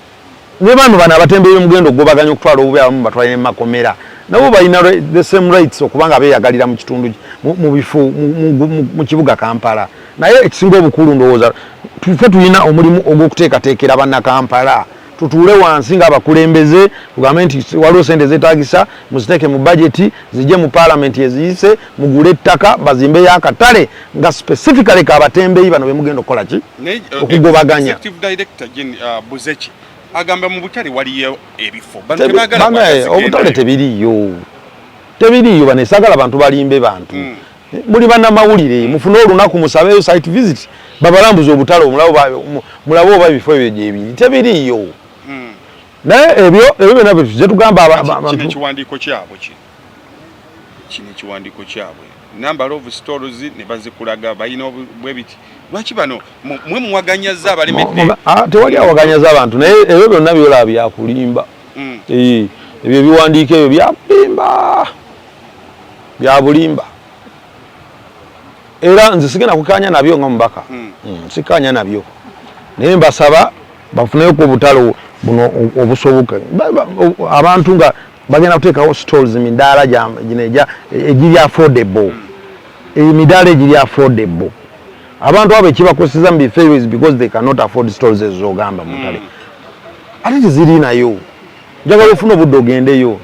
ne bano bano abatembeeyi mugendo ogobaganya okutwala obubi abamu batwalire mu makomera nabo balina the same rights okubanga beeyagalira mu kitundu mu bifo mu kibuga Kampala naye ekisinga obukulu ndowooza ffe tulina omulimu ogw'okuteekateekera banna Kampala tutuule wansi ng'abakulembeze tugambe nti waliwo sente zeetaagisa muziteeke mu bajeti zijje mu parliament eziyise mugule ettaka bazimbeyo akatale nga specifically k'abatembeeyi bano be mugenda okukola ki okugobaganya executive director Buzeki agamba mu butale waliyo ebifo obutale tebiriyo bano esagala bantu balimbe bantu muli bannamawulire mufune olunaku musabeyo site visit babalambuza obutale mulabe oba ebifo ebyo gyebiri tebiriyo naye ebyo byonna bye tujja tugamba kino ekiwandiiko kyabwe number of stores ne bazikulaga balina bwe biti lwaki bano mwe muwaganyaza abalemedde tewali awaganyaza abantu naye ebyo byonna byolaba byakulimba ebyo ebiwandiiko ebyo byabulimba era nze sigenda kukanya nabyo nga mubaka sikanya nabyo naye mbasaba bafuneyo ku butalo buno obusoboka abantu nga bagenda kuteekawo stores midaala gino egiri affordable emidaala egiri affordable abantu abo ekibakozesa mu bifo ebyo is because they cannot afford stores ezogamba mutale ate teziri nayo njagala ofuna obudde ogendeyo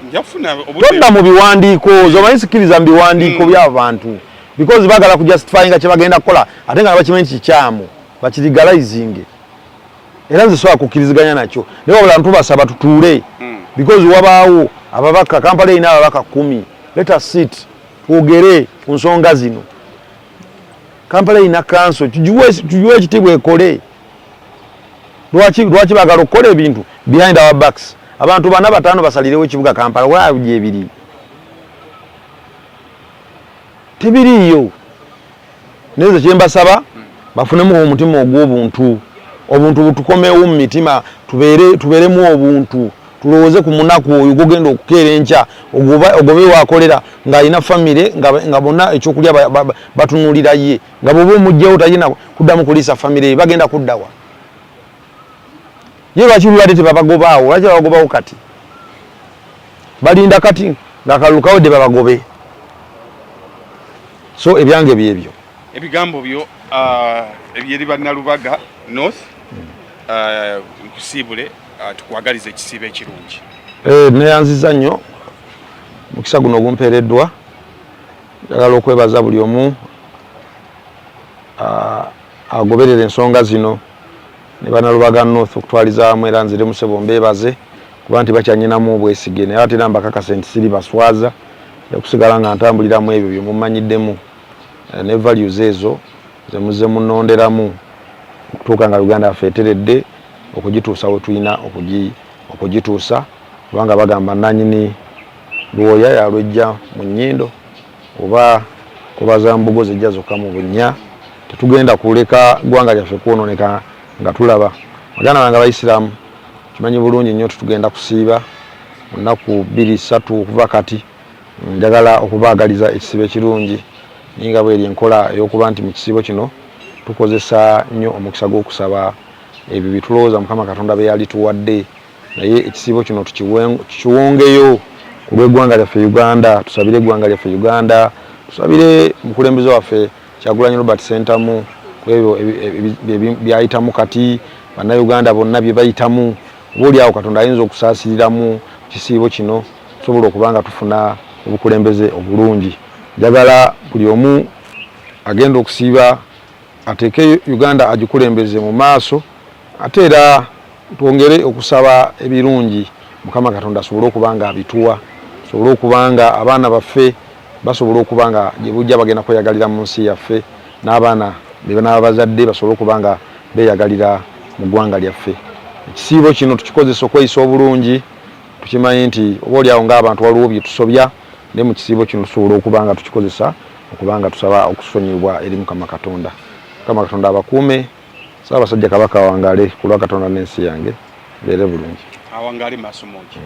todda mu biwandiiko zomanyi sikiriza mu biwandiiko by'abantu because bagala kujustifyinga kye bagenda kukola ate nga bakimanyi kikyamu bakirigalizinge era nze sobola kukkiriziganya nakyo naye wabula ntubasaba tutuule because wabaawo ababaka Kampala erina ababaka 10 let us sit twogere ku nsonga zino Kampala erina kanso tugiwe ekitiibwa ekole lwaki bagala okukola ebintu behind our backs abantu 4-5 basalirewo ekibuga Kampala waabye ebiri tebiriyo neze kyembasaba bafunemu omutima ogw'obuntu obuntu butukomewo mu mitima tubeeremu obuntu tulowooze ku munaku oyo gogenda okukeera enkya ogobe wakolera ng'alina famire nga bonna ekyokulya batunuulira ye nga bw'oba omugjawo talina kuddamu kuliisa famire ye bagenda kuddawa ye lwaki lulwadde tebabagobaawo lwaki babagobawo kati balinda kati ng'akalulu kawedde babagobe so ebyange byebyo ebigambo byo ebyeri bannalubaga north nkusiibule tukwagaliza ekisiibo ekirungi neyanziza nnyo mukisa guno ogumpeereddwa njagala okwebaza buli omu agoberera ensonga zino ne bannalubaga north okutwaliza wamu era nzire Musebo mbeebaze kuba nti bakyanyinamu obwesige naye ate nambakakasa nti siri baswaza okusigala nga ntambuliramu ebyo bye mumanyiddemu ne values ezo ze muzze munonderamu okutuuka nga Uganda yaffe eteredde okugituusa we tulina okugituusa kubanga bagamba nannyini lwoya yalwejja mu nnyindo oba kubaza mbugo zijja zokka mu bunnya tetugenda kuleka ggwanga lyaffe kwonooneka nga tulaba baganda bange Abayisiraamu kimanyi bulungi nnyo tutugenda kusiiba mu nnaku 2-3 okuva kati njagala okubaagaliza ekisiibo ekirungi ninga bweri enkola ey'okuba nti mu kisiibo kino tukozesa nnyo omukisa gw'okusaba ebyo bitulowooza Mukama Katonda be yali tuwadde naye ekisiibo kino tukiwongeyo ku lw'eggwanga lyaffe Uganda tusabire eggwanga lyaffe Uganda tusabire mukulembeze waffe Kyagulanyi Robert Ssentamu ku ebyo byayitamu kati bannayuganda bonna bye bayitamu obaoli awo Katonda ayinza okusaasiriramu kisiibo kino tusobola okuba nga tufuna obukulembeze obulungi njagala buli omu agenda okusiiba ateeke Uganda agikulembeze mu maaso ate era twongere okusaba ebirungi Mukama Katonda asobole okuba nga abituwa asobole okuba nga abaana baffe basobole okuba nga gye bujja bagenda kweyagalira mu nsi yaffe n'abaana be n'abazadde basobole okuba nga beeyagalira mu ggwanga lyaffe ekisiibo kino tukikozesa okweyisa obulungi tukimanyi nti obaoli awo ng'abantu waliwo bye tusobya naye mu kisiibo kino tusobola okuba nga tukikozesa okuba nga tusaba okusonyibwa eri Mukama Katonda Mukama Katonda abakuume Ssaabasajja Kabaka awangaale ku lwa Katonda n'ensi yange beere bulungi awangaale maaso mongi